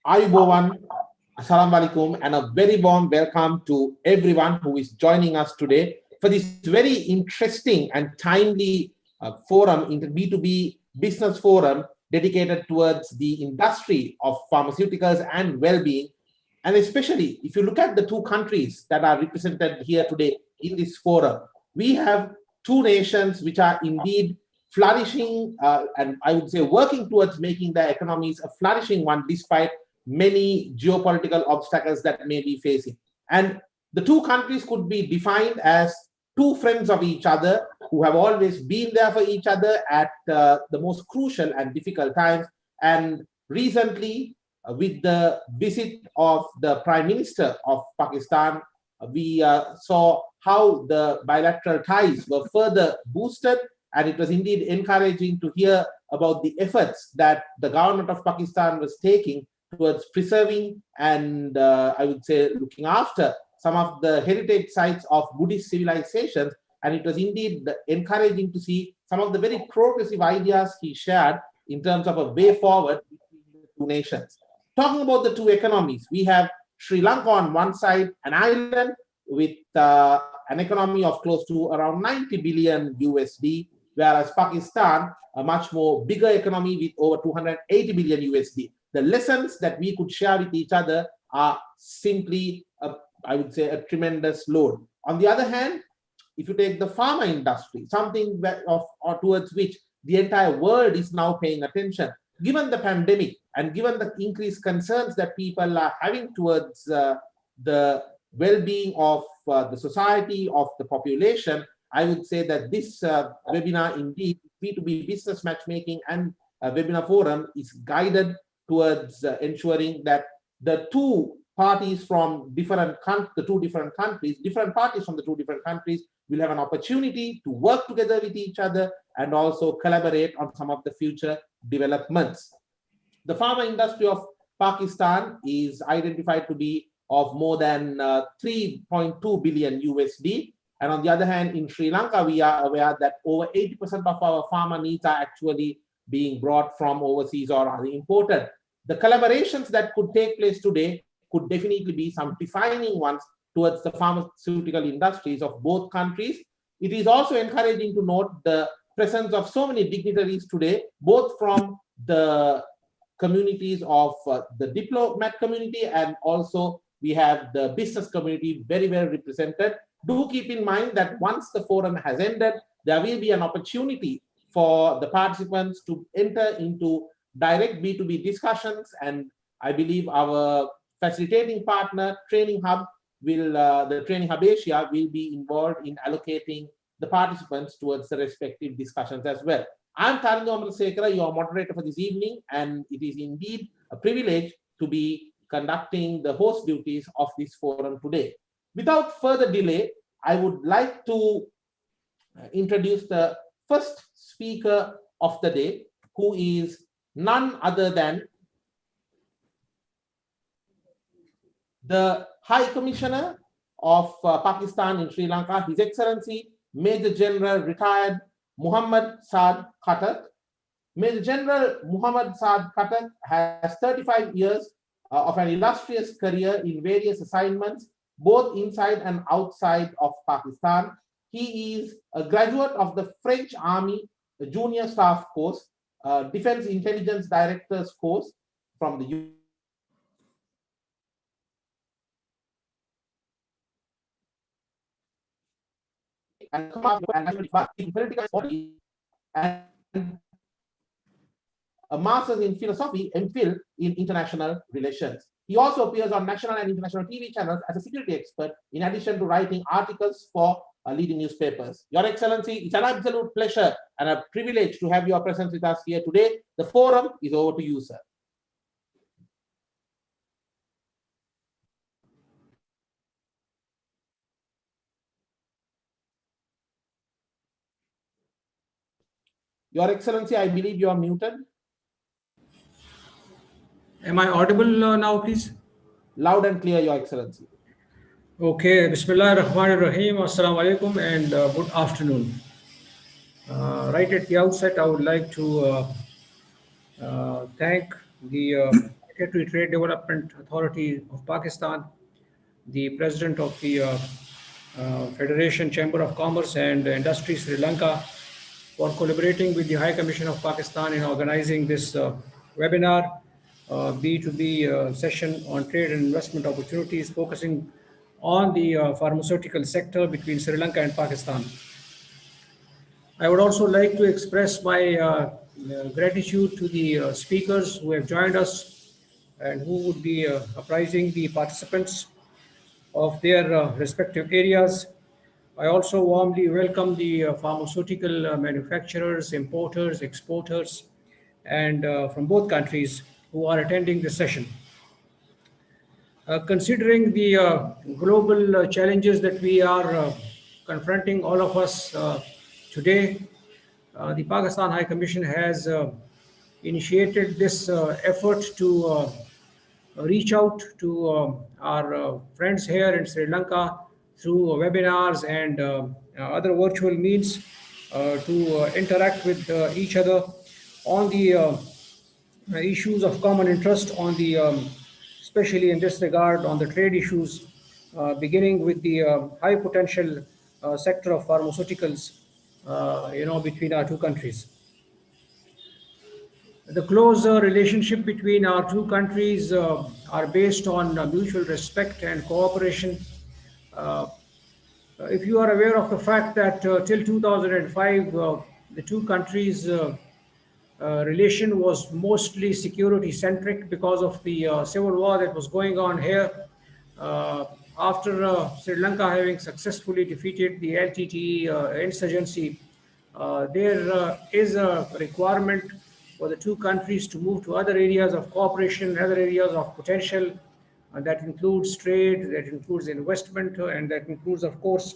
Ayubowan, Assalamu alaikum, and a very warm welcome to everyone who is joining us today for this very interesting and timely forum, B2B business forum dedicated towards the industry of pharmaceuticals and well-being. And especially if you look at the two countries that are represented here today in this forum, we have two nations which are indeed flourishing and I would say working towards making their economies a flourishing one despite many geopolitical obstacles that may be facing. And the two countries could be defined as two friends of each other who have always been there for each other at the most crucial and difficult times. And recently, with the visit of the Prime Minister of Pakistan, we saw how the bilateral ties were further boosted, and it was indeed encouraging to hear about the efforts that the government of Pakistan was taking towards preserving and I would say looking after some of the heritage sites of Buddhist civilizations. And it was indeed encouraging to see some of the very progressive ideas he shared in terms of a way forward between the two nations. Talking about the two economies, we have Sri Lanka on one side, an island with an economy of close to around 90 billion USD, whereas Pakistan, a much more bigger economy with over 280 billion USD. The lessons that we could share with each other are simply, I would say, a tremendous load. On the other hand, if you take the pharma industry, something towards which the entire world is now paying attention, given the pandemic and given the increased concerns that people are having towards the well-being of the society, of the population, I would say that this webinar, indeed, B2B business matchmaking and webinar forum is guided towards ensuring that the two parties from different countries, different parties from the two different countries will have an opportunity to work together with each other and also collaborate on some of the future developments. The pharma industry of Pakistan is identified to be of more than 3.2 billion USD. And on the other hand, in Sri Lanka, we are aware that over 80% of our pharma needs are actually being brought from overseas or are imported. The collaborations that could take place today could definitely be some defining ones towards the pharmaceutical industries of both countries. It is also encouraging to note the presence of so many dignitaries today, both from the communities of the diplomat community, and also we have the business community very well represented. Do keep in mind that once the forum has ended, there will be an opportunity for the participants to enter into direct B2B discussions, and I believe our facilitating partner, Training Hub, the Training Hub Asia will be involved in allocating the participants towards the respective discussions as well. I'm Tarindra Amarsekara, your moderator for this evening, and it is indeed a privilege to be conducting the host duties of this forum today. Without further delay, I would like to introduce the first speaker of the day, who is none other than the High Commissioner of Pakistan in Sri Lanka, His Excellency Major General retired Muhammad Saad Khattak. Major General Muhammad Saad Khattak has 35 years of an illustrious career in various assignments, both inside and outside of Pakistan. He is a graduate of the French Army Junior Staff Course, Defense Intelligence Director's Course from the and political studies, and a master's in philosophy, MPhil in international relations. He also appears on national and international TV channels as a security expert, in addition to writing articles for leading newspapers. Your Excellency, it's an absolute pleasure and a privilege to have your presence with us here today. The forum is over to you, sir. Your Excellency, I believe you are muted. Am I audible now, please? Loud and clear, Your Excellency. Okay, Bismillah ar-Rahman ar-Rahim, Assalamu alaikum, and good afternoon. Right at the outset, I would like to thank the Secretary Trade Development Authority of Pakistan, the President of the Federation Chamber of Commerce and Industry Sri Lanka, for collaborating with the High Commission of Pakistan in organizing this webinar, B2B session on trade and investment opportunities, focusing on the pharmaceutical sector between Sri Lanka and Pakistan. I would also like to express my gratitude to the speakers who have joined us and who would be apprising the participants of their respective areas. I also warmly welcome the pharmaceutical manufacturers, importers, exporters, and from both countries who are attending this session. Considering the global challenges that we are confronting, all of us today, the Pakistan High Commission has initiated this effort to reach out to our friends here in Sri Lanka through webinars and other virtual means to interact with each other on the issues of common interest, on the especially in this regard on the trade issues, beginning with the high potential sector of pharmaceuticals, between our two countries. The close relationship between our two countries are based on mutual respect and cooperation. If you are aware of the fact that till 2005, the two countries' relation was mostly security centric because of the civil war that was going on here. After Sri Lanka having successfully defeated the LTTE insurgency, there is a requirement for the two countries to move to other areas of cooperation, other areas of potential. That includes trade, that includes investment, and that includes, of course,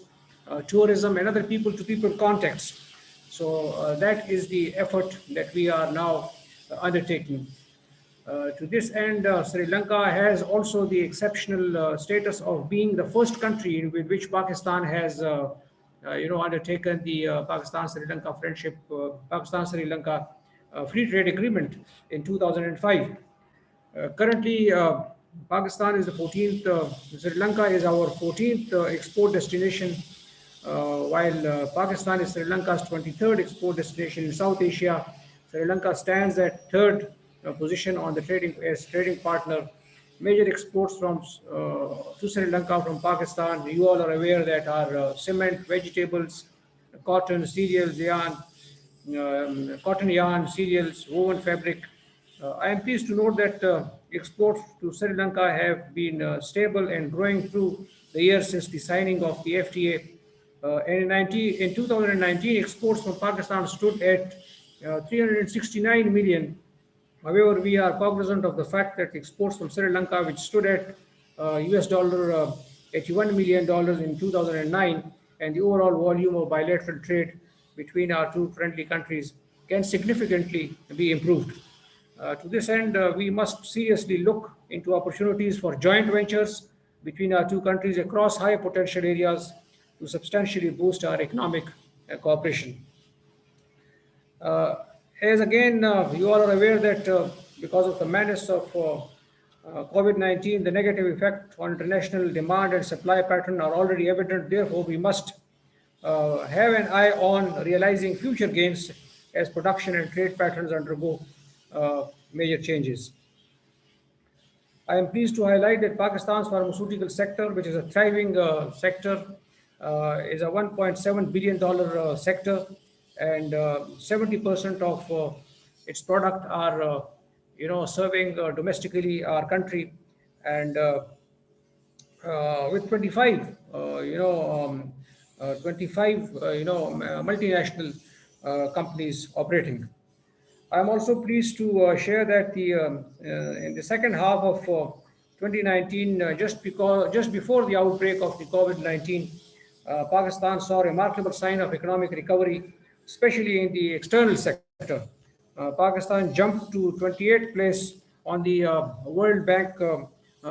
tourism and other people-to-people contacts. So that is the effort that we are now undertaking. To this end, Sri Lanka has also the exceptional status of being the first country with which Pakistan has, undertaken the Pakistan-Sri Lanka friendship, Pakistan-Sri Lanka free trade agreement in 2005. Currently, Pakistan is the 14th, Sri Lanka is our 14th export destination, while Pakistan is Sri Lanka's 23rd export destination in South Asia. Sri Lanka stands at third position on the trading partner. Major exports from to Sri Lanka from Pakistan, you all are aware that are cement, vegetables, cotton, cereals, yarn, cotton yarn, cereals, woven fabric. I am pleased to note that exports to Sri Lanka have been stable and growing through the years since the signing of the FTA. In 2019, exports from Pakistan stood at 369 million. However, we are cognizant of the fact that exports from Sri Lanka, which stood at US dollar $81 million in 2009, and the overall volume of bilateral trade between our two friendly countries can significantly be improved. To this end, we must seriously look into opportunities for joint ventures between our two countries across high potential areas to substantially boost our economic cooperation. As again, you all are aware that because of the menace of COVID-19, the negative effect on international demand and supply pattern are already evident. Therefore, we must have an eye on realizing future gains as production and trade patterns undergo major changes. I am pleased to highlight that Pakistan's pharmaceutical sector, which is a thriving sector, is a $1.7 billion sector, and 70% of its product are, serving domestically our country, and with 25, 25, multinational companies operating. I'm also pleased to share that in the second half of 2019, just before the outbreak of the COVID-19, Pakistan saw a remarkable sign of economic recovery, especially in the external sector. Pakistan jumped to 28th place on the World Bank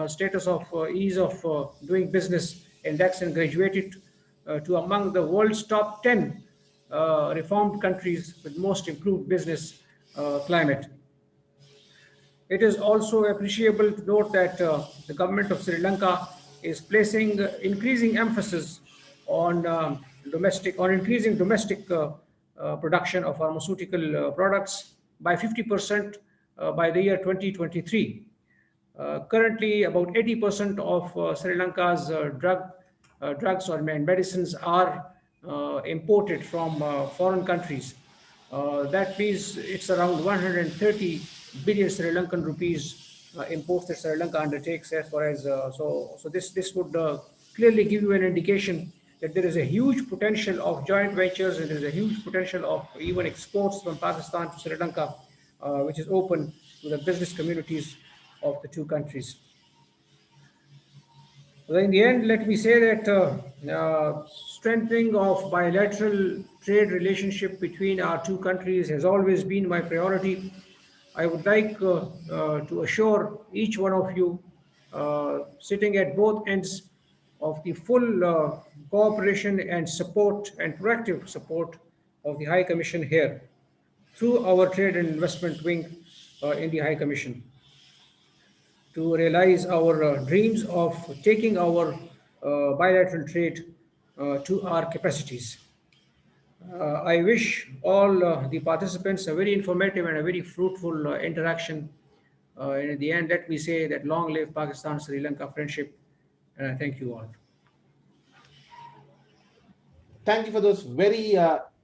status of ease of doing business index and graduated to among the world's top 10 reformed countries with most improved business climate. It is also appreciable to note that the government of Sri Lanka is placing increasing emphasis on increasing domestic production of pharmaceutical products by 50% by the year 2023. Currently, about 80% of Sri Lanka's drugs or medicines are imported from foreign countries. That means it's around 130 billion Sri Lankan rupees imports that Sri Lanka undertakes as far as this would clearly give you an indication that there is a huge potential of joint ventures and there is a huge potential of even exports from Pakistan to Sri Lanka, which is open to the business communities of the two countries. Well, in the end, let me say that strengthening of bilateral trade relationship between our two countries has always been my priority. I would like to assure each one of you sitting at both ends of the full cooperation and support and proactive support of the High Commission here through our Trade and Investment Wing in the High Commission to realize our dreams of taking our bilateral trade to our capacities. I wish all the participants a very informative and a very fruitful interaction. And in the end, let me say that long live Pakistan Sri Lanka friendship, and I thank you all. Thank you for those very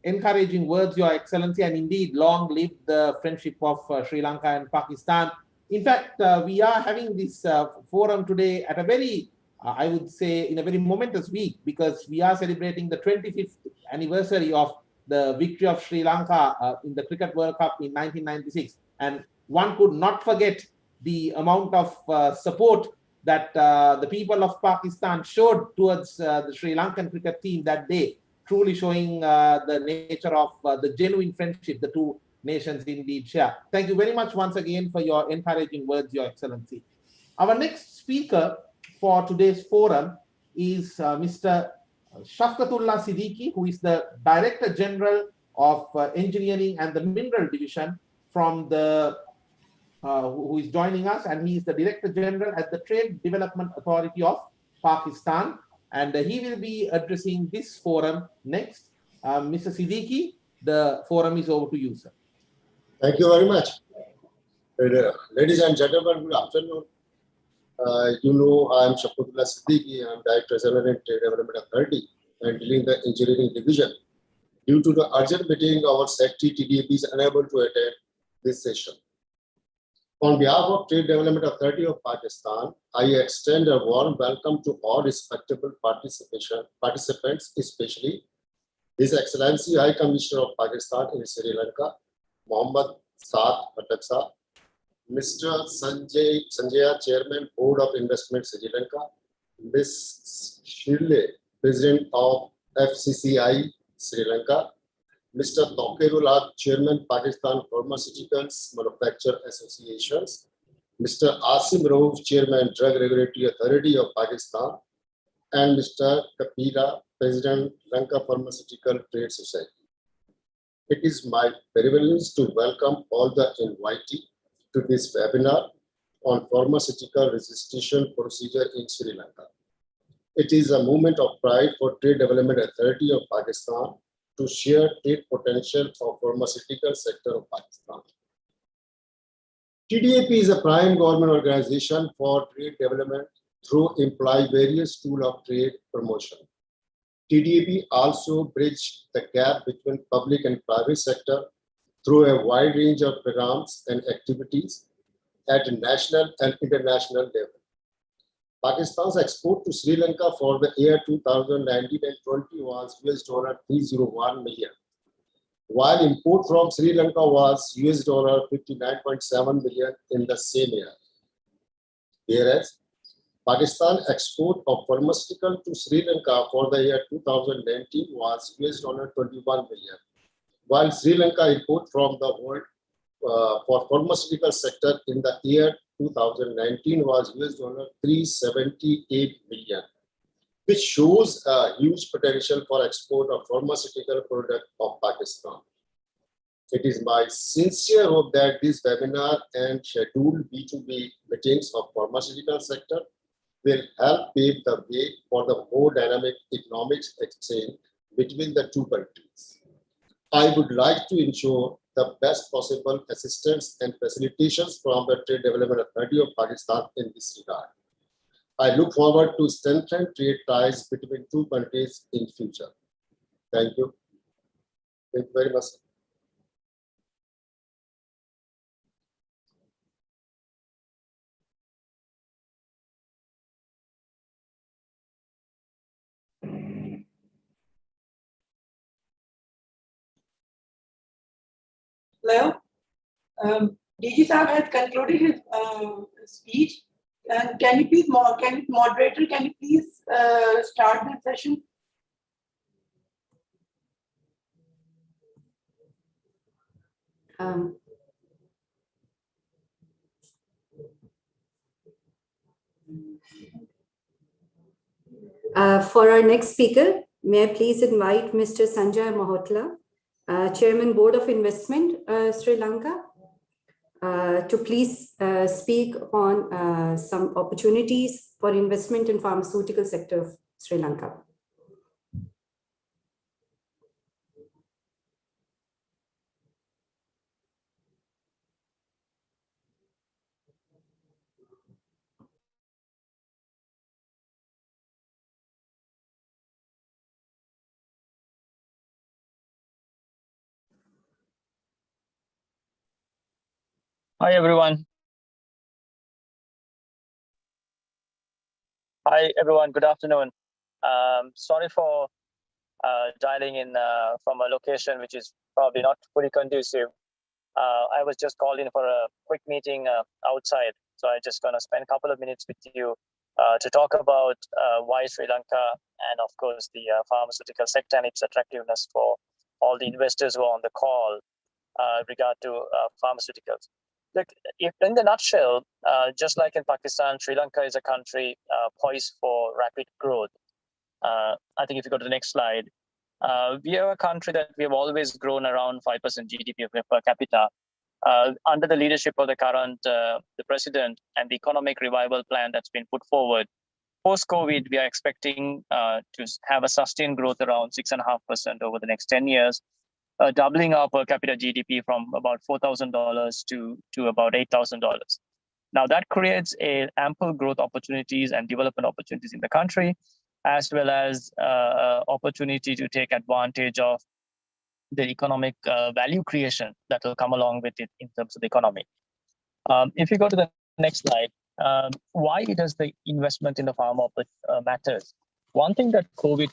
encouraging words, Your Excellency, and indeed, long live the friendship of Sri Lanka and Pakistan. In fact, we are having this forum today at a very, I would say, in a very momentous week, because we are celebrating the 25th anniversary of the victory of Sri Lanka in the Cricket World Cup in 1996. And one could not forget the amount of support that the people of Pakistan showed towards the Sri Lankan cricket team that day, truly showing the nature of the genuine friendship the two nations indeed share. Thank you very much once again for your encouraging words, Your Excellency. Our next speaker for today's forum is Mr. Shafqatullah Siddiqui, who is the Director General of Engineering and the Mineral Division from the who is joining us, and he is the Director General at the Trade Development Authority of Pakistan, and he will be addressing this forum next. Mr. Siddiqui, the forum is over to you, sir. Thank you very much. Ladies and gentlemen, good afternoon. You know, I am Shafqatullah Siddiqui. I am Director General at Trade Development Authority and dealing the Engineering Division. Due to the urgent meeting, our Secretary TDAP is unable to attend this session. On behalf of Trade Development Authority of Pakistan, I extend a warm welcome to all respectable participants, especially His Excellency High Commissioner of Pakistan in Sri Lanka, Mohammad Saad Pataksa, Mr. Sanjaya, Chairman, Board of Investment, Sri Lanka, Ms. Shirley, President of FCCI, Sri Lanka, Mr. Tauqirul, Chairman, Pakistan Pharmaceuticals Manufacturer Associations, Mr. Asim Rauf, Chairman, Drug Regulatory Authority of Pakistan, and Mr. Kapila, President, Lanka Pharmaceutical Trade Society. It is my privilege to welcome all the invitees to this webinar on pharmaceutical registration procedure in Sri Lanka. It is a moment of pride for Trade Development Authority of Pakistan to share trade potential of pharmaceutical sector of Pakistan. TDAP is a prime government organization for trade development through imply various tools of trade promotion. TDAP also bridges the gap between public and private sector through a wide range of programs and activities at national and international level. Pakistan's export to Sri Lanka for the year 2019 and 20 was $301 million, while import from Sri Lanka was $59.7 million in the same year. Whereas Pakistan export of pharmaceutical to Sri Lanka for the year 2019 was $21 million, while Sri Lanka import from the world for pharmaceutical sector in the year 2019 was $378 million, which shows a huge potential for export of pharmaceutical product of Pakistan. It is my sincere hope that this webinar and scheduled B2B meetings of pharmaceutical sector will help pave the way for the more dynamic economic exchange between the two countries. I would like to ensure the best possible assistance and facilitations from the Trade Development Authority of Pakistan in this regard. I look forward to strengthen trade ties between two countries in future. Thank you. Thank you very much. Hello. DG Saab has concluded his speech. And can you please, moderator, can you please start the session? For our next speaker, may I please invite Mr. Sanjay Mahotla, Chairman Board of Investment, Sri Lanka, to please speak on some opportunities for investment in pharmaceutical sector of Sri Lanka. Hi, everyone. Hi, everyone. Good afternoon. Sorry for dialing in from a location which is probably not fully conducive. I was just called in for a quick meeting outside. So I'm just going to spend a couple of minutes with you to talk about why Sri Lanka and, of course, the pharmaceutical sector and its attractiveness for all the investors who are on the call regard to pharmaceuticals. Look, if in the nutshell, just like in Pakistan, Sri Lanka is a country poised for rapid growth. I think if you go to the next slide, we are a country that we have always grown around 5% GDP per capita. Under the leadership of the current the president and the economic revival plan that's been put forward, post-COVID, we are expecting to have a sustained growth around 6.5% over the next 10 years. Doubling our per capita GDP from about $4,000 to about $8,000. Now that creates ample growth opportunities and development opportunities in the country, as well as opportunity to take advantage of the economic value creation that will come along with it in terms of the economy. If you go to the next slide, why does the investment in the pharma matters? One thing that COVID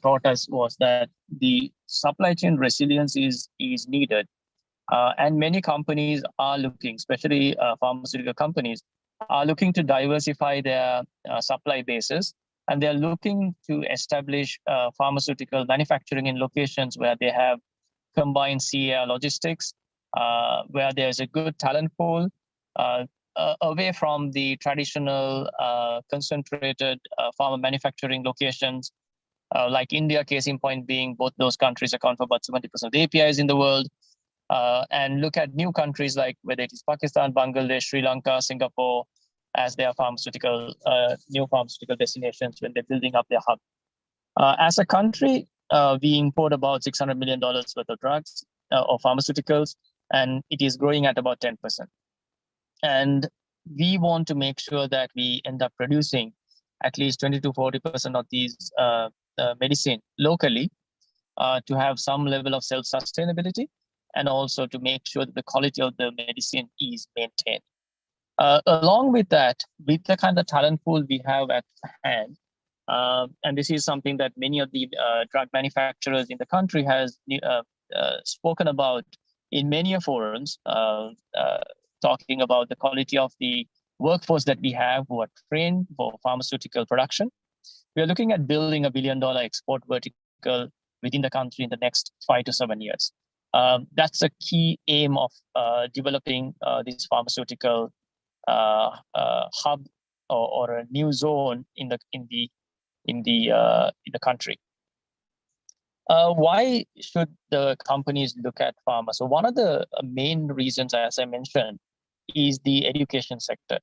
taught us was that the supply chain resilience is needed. And many companies are looking, especially pharmaceutical companies, are looking to diversify their supply bases. And they're looking to establish pharmaceutical manufacturing in locations where they have combined CAR logistics, where there's a good talent pool, away from the traditional concentrated pharma manufacturing locations, like India, case in point being both those countries account for about 70% of the APIs in the world, and look at new countries like whether it is Pakistan, Bangladesh, Sri Lanka, Singapore, as their pharmaceutical, new pharmaceutical destinations when they're building up their hub. As a country, we import about $600 million worth of drugs or pharmaceuticals, and it is growing at about 10%. And we want to make sure that we end up producing at least 20 to 40% of these medicine locally to have some level of self-sustainability, and also to make sure that the quality of the medicine is maintained. Along with that, with the kind of talent pool we have at hand, and this is something that many of the drug manufacturers in the country has spoken about in many forums, talking about the quality of the workforce that we have who are trained for pharmaceutical production. We are looking at building $1 billion export vertical within the country in the next 5 to 7 years. That's a key aim of developing this pharmaceutical hub or a new zone in the country. Why should the companies look at pharma? So one of the main reasons, as I mentioned, is the education sector.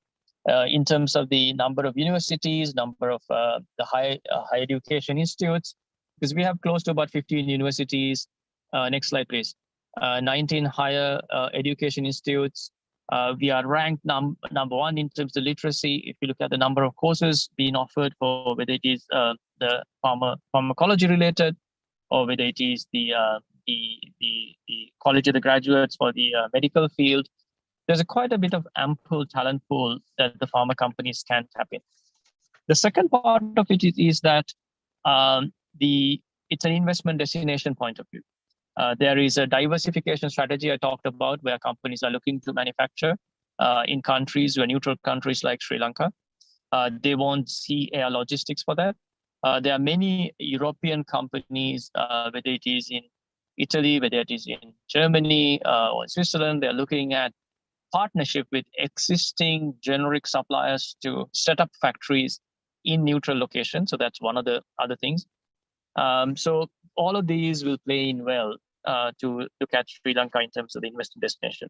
In terms of the number of universities, number of the high education institutes, because we have close to about 15 universities. Next slide, please. 19 higher education institutes. We are ranked number one in terms of literacy. If you look at the number of courses being offered for whether it is the pharmacology related, or whether it is the college of the graduates for the medical field, there's quite a bit of ample talent pool that the pharma companies can tap in. The second part of it is that it's an investment destination point of view. There is a diversification strategy I talked about where companies are looking to manufacture in countries where neutral countries like Sri Lanka. They won't see air logistics for that. There are many European companies, whether it is in Italy, whether it is in Germany or Switzerland, they're looking at partnership with existing generic suppliers to set up factories in neutral locations. So that's one of the other things. So all of these will play in well to catch Sri Lanka in terms of the investment destination.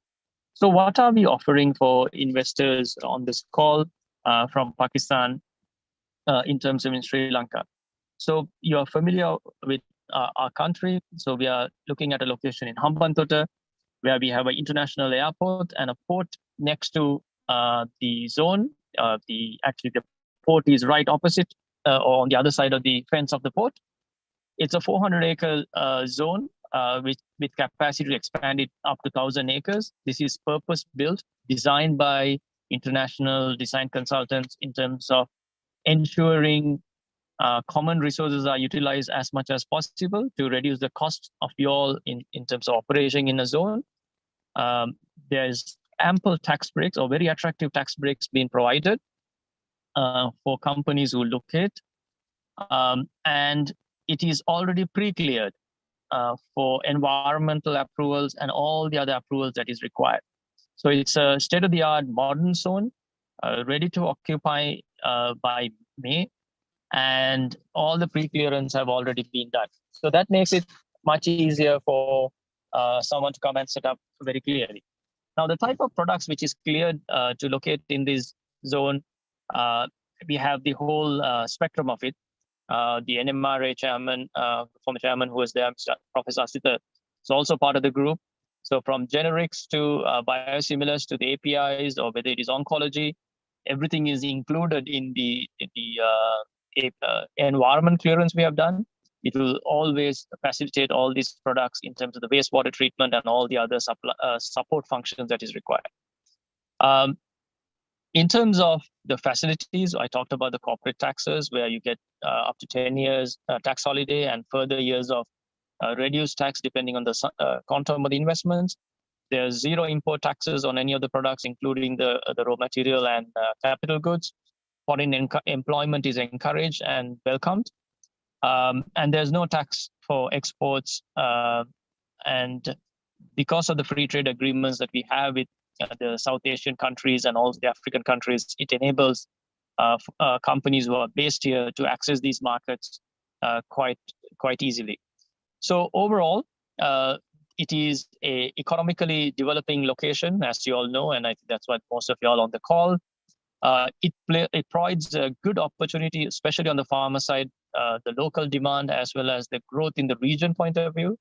So what are we offering for investors on this call from Pakistan in terms of in Sri Lanka? So you're familiar with our country. So we are looking at a location in Hambantota, where we have an international airport and a port next to the zone. Actually, the port is right opposite or on the other side of the fence of the port. It's a 400-acre zone with capacity to expand it up to 1,000 acres. This is purpose-built, designed by international design consultants in terms of ensuring common resources are utilized as much as possible to reduce the cost of fuel in terms of operating in a zone. There's ample tax breaks or very attractive tax breaks being provided for companies who locate. And it is already pre-cleared for environmental approvals and all the other approvals that is required. So it's a state-of-the-art modern zone, ready to occupy by May, and all the pre-clearance have already been done. So that makes it much easier for someone to come and set up very clearly. Now, the type of products which is cleared to locate in this zone, we have the whole spectrum of it. The NMRA chairman, former chairman who was there, Professor Asita, is also part of the group. So from generics to biosimilars to the APIs, or whether it is oncology, everything is included in the environment clearance we have done. It will always facilitate all these products in terms of the wastewater treatment and all the other support functions that is required. In terms of the facilities, I talked about the corporate taxes where you get up to 10 years tax holiday and further years of reduced tax depending on the quantum of the investments. There's zero import taxes on any of the products, including the raw material and capital goods. Foreign employment is encouraged and welcomed. And there's no tax for exports. And because of the free trade agreements that we have with the South Asian countries and also the African countries, it enables companies who are based here to access these markets quite easily. So overall, it is a economically developing location, as you all know, and I think that's what most of you all on the call. It provides a good opportunity, especially on the farmer side, the local demand as well as the growth in the region point of view.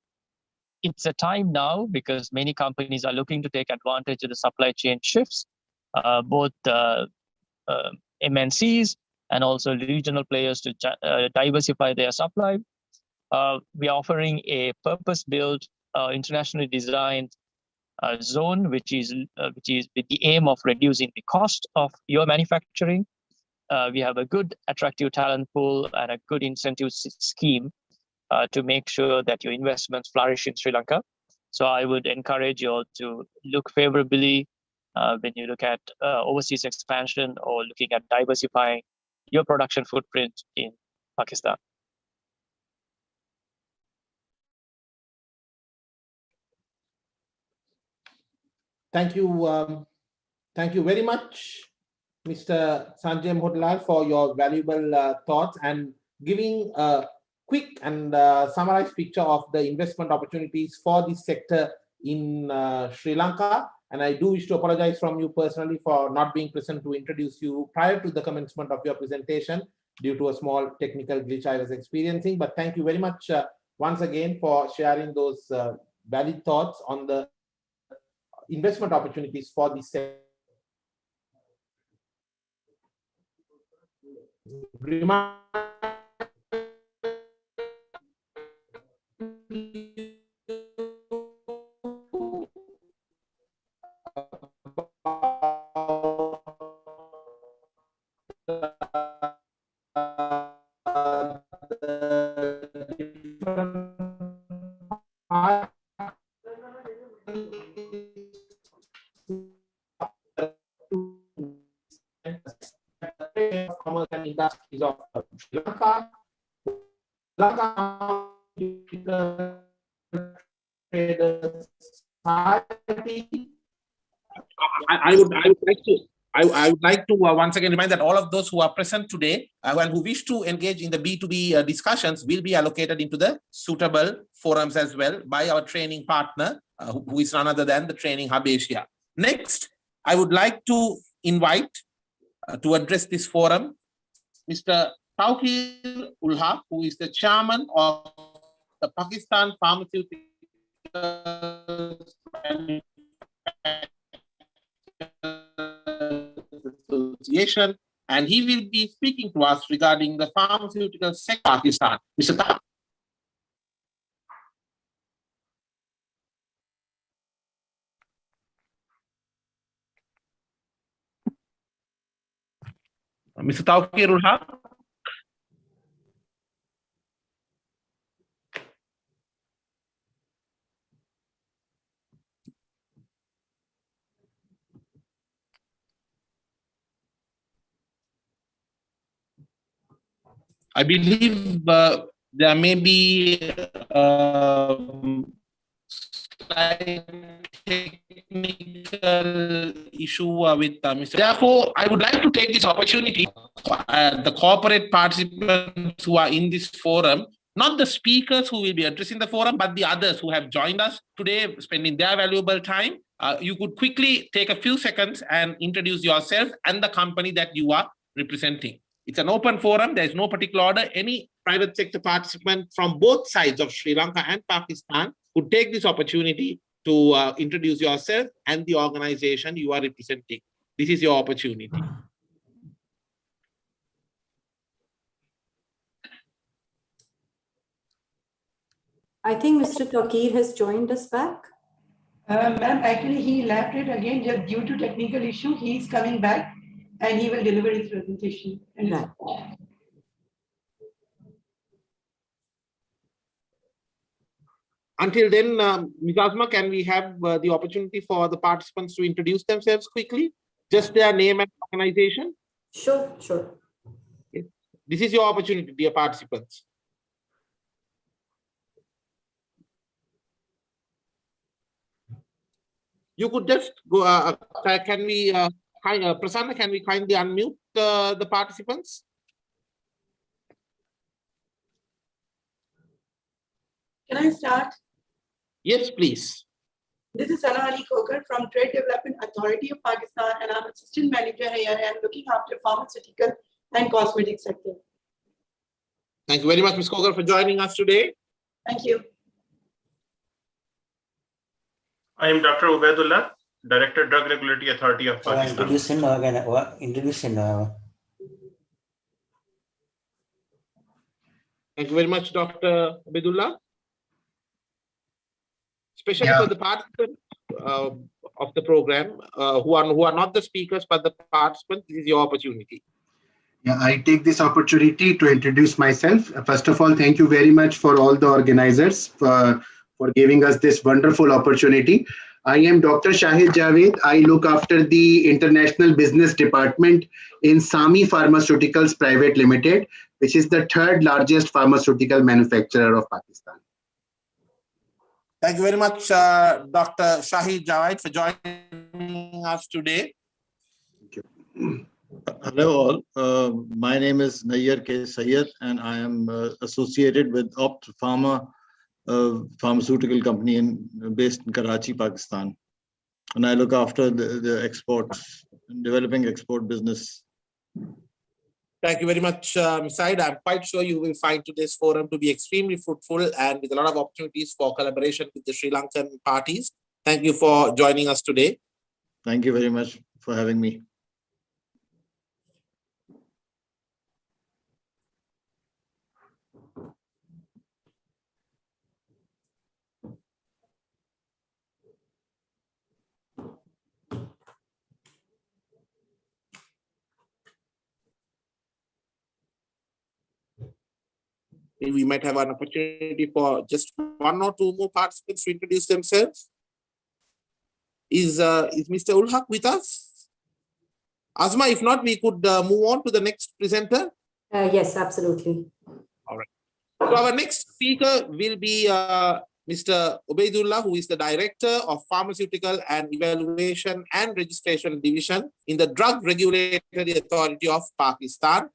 It's a time now because many companies are looking to take advantage of the supply chain shifts, both MNCs and also regional players to diversify their supply. We are offering a purpose-built, internationally designed zone, which is with the aim of reducing the cost of your manufacturing. We have a good, attractive talent pool and a good incentive scheme to make sure that your investments flourish in Sri Lanka. So I would encourage you all to look favorably when you look at overseas expansion or looking at diversifying your production footprint in Pakistan. Thank you. Thank you very much, Mr. Sanjay Motilal, for your valuable thoughts and giving a quick and summarized picture of the investment opportunities for this sector in Sri Lanka. And I do wish to apologize from you personally for not being present to introduce you prior to the commencement of your presentation due to a small technical glitch I was experiencing. But thank you very much once again for sharing those valid thoughts on the investment opportunities for this sector. Commerce and industries of Sri Lanka. I would like to once again remind that all of those who are present today and who wish to engage in the B2B discussions will be allocated into the suitable forums as well by our training partner, who is none other than the Training Hub Asia. Next, I would like to invite to address this forum Mr. Tauqir Ulha, who is the chairman of the Pakistan Pharmaceutical Association, and he will be speaking to us regarding the pharmaceutical sector in Pakistan. Mr. Tauqir. Mr. Tauqir Ulha. I believe there may be slight technical issue with Mr. Therefore, I would like to take this opportunity, the corporate participants who are in this forum, not the speakers who will be addressing the forum, but the others who have joined us today, spending their valuable time. You could quickly take a few seconds and introduce yourself and the company that you are representing. It's an open forum. There is no particular order. Any private sector participant from both sides of Sri Lanka and Pakistan could take this opportunity to introduce yourself and the organization you are representing. This is your opportunity. I think Mr. Tauqir has joined us back. Ma'am, actually he left it again just due to technical issue. He's coming back and he will deliver his presentation. Right. Until then, Ms. Asma, can we have the opportunity for the participants to introduce themselves quickly? Just their name and organization? Sure, sure. Yes. This is your opportunity, dear participants. You could just go, can we, Prasanna, can we kindly unmute the participants? Can I start? Yes, please. This is Sana Ali Khokar from Trade Development Authority of Pakistan, and I'm assistant manager here and looking after pharmaceutical and cosmetic sector. Thank you very much, Ms. Khokar, for joining us today. Thank you. I am Dr. Ubaidullah, Director, Drug Regulatory Authority of Pakistan. Thank you very much, Dr. Abidullah. Especially for the participants of the program who are not the speakers, but the participants, this is your opportunity. Yeah, I take this opportunity to introduce myself. First of all, thank you very much for all the organizers for giving us this wonderful opportunity. I am Dr. Shahid Javed. I look after the International Business Department in Sami Pharmaceuticals Private Limited, which is the third largest pharmaceutical manufacturer of Pakistan. Thank you very much, Dr. Shahid Javed, for joining us today. Thank you. Hello all. My name is Nayyar K. Sayyed, and I am associated with Opt Pharma, pharmaceutical company based in Karachi, Pakistan. And I look after the exports, developing export business. Thank you very much, Said. I'm quite sure you will find today's forum to be extremely fruitful and with a lot of opportunities for collaboration with the Sri Lankan parties. Thank you for joining us today. Thank you very much for having me. We might have an opportunity for just one or two more participants to introduce themselves. Is Mr. Ulhaq with us? Asma, if not, we could move on to the next presenter. Yes, absolutely. All right. So our next speaker will be Mr. Ubaidullah, who is the Director of Pharmaceutical and Evaluation and Registration Division in the Drug Regulatory Authority of Pakistan,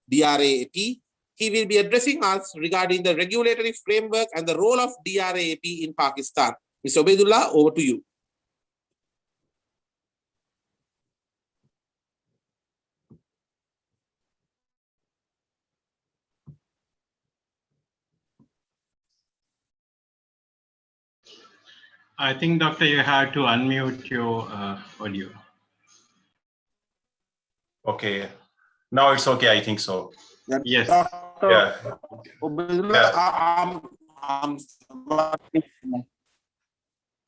DRAAP. He will be addressing us regarding the regulatory framework and the role of DRAAP in Pakistan. Mr. Ubaidullah, over to you. I think, Doctor, you have to unmute your audio. Okay. Now it's okay, I think so. Yes. Yeah.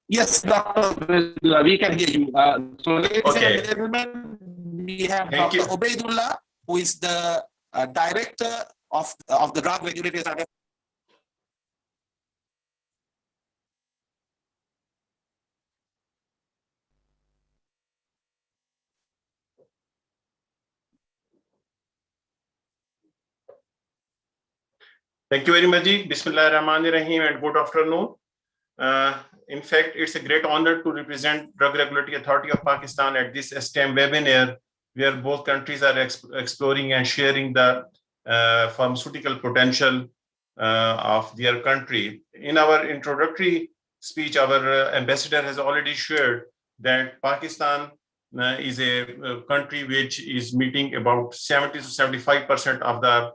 Yes, Dr. We can hear you. So, ladies and gentlemen, we have Dr. Ubaidullah, who is the Director of the Drug Regulatory Authority. Thank you very much, Ji. Bismillahirrahmanirrahim, and good afternoon. In fact, it's a great honor to represent Drug Regulatory Authority of Pakistan at this STEM webinar, where both countries are exploring and sharing the pharmaceutical potential of their country. In our introductory speech, our ambassador has already shared that Pakistan is a country which is meeting about 70 to 75% of the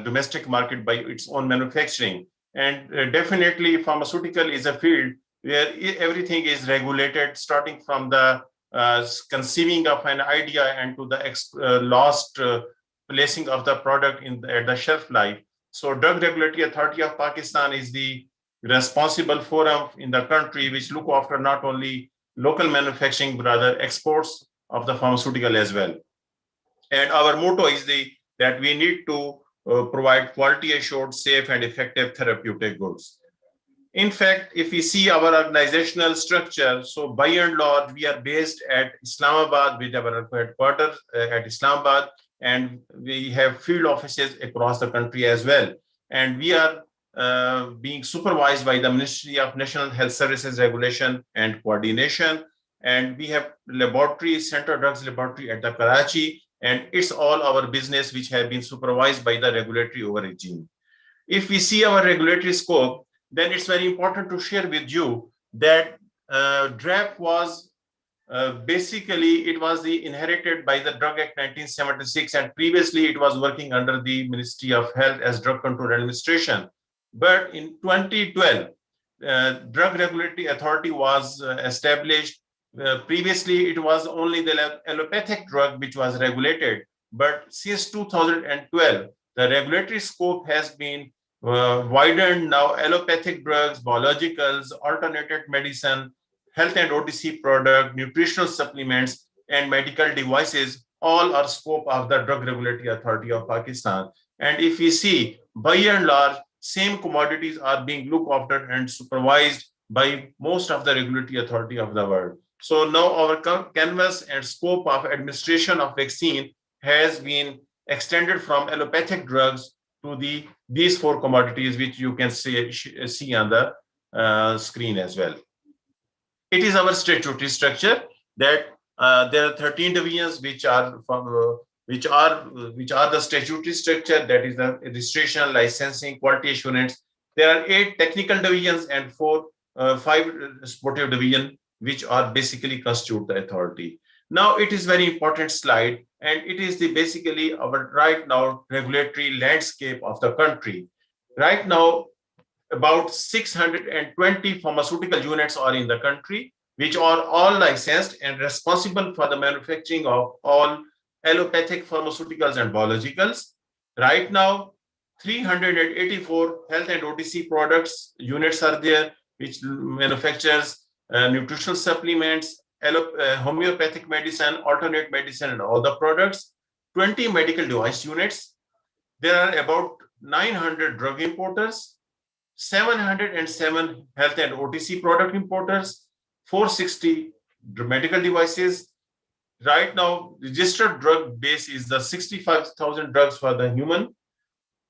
domestic market by its own manufacturing. And definitely pharmaceutical is a field where everything is regulated, starting from the conceiving of an idea and to the last placing of the product at the shelf life. So Drug Regulatory Authority of Pakistan is the responsible forum in the country which look after not only local manufacturing, but rather exports of the pharmaceutical as well. And our motto is that we need to provide quality assured, safe and effective therapeutic goods. In fact, if we see our organizational structure, so by and large, we are based at Islamabad with our headquarters at Islamabad, and we have field offices across the country as well. And we are being supervised by the Ministry of National Health Services Regulation and Coordination. And we have laboratory, Central Drugs Laboratory at the Karachi, and it's all our business which have been supervised by the regulatory over regime. If we see our regulatory scope, then it's very important to share with you that DRAP was basically, it was inherited by the Drug Act 1976, and previously it was working under the Ministry of Health as Drug Control Administration. But in 2012, Drug Regulatory Authority was established. Previously, it was only the allopathic drug which was regulated. But since 2012, the regulatory scope has been widened. Now, allopathic drugs, biologicals, alternative medicine, health and OTC product, nutritional supplements, and medical devices all are scope of the Drug Regulatory Authority of Pakistan. And if we see, by and large, same commodities are being looked after and supervised by most of the regulatory authority of the world. So now our canvas and scope of administration of vaccine has been extended from allopathic drugs to these four commodities, which you can see on the screen as well. It is our statutory structure that There are 13 divisions which are the statutory structure, that is the registration, licensing, quality assurance. There are 8 technical divisions and 5 sportive division, which are basically constitute the authority. Now it is very important slide, and it is the basically our right now regulatory landscape of the country. Right now, about 620 pharmaceutical units are in the country, which are all licensed and responsible for the manufacturing of all allopathic pharmaceuticals and biologicals. Right now, 384 health and OTC products units are there, which manufactures nutritional supplements, homeopathic medicine, alternate medicine, and all the products. 20 medical device units. There are about 900 drug importers, 707 health and OTC product importers, 460 medical devices. Right now, registered drug base is the 65,000 drugs for the human,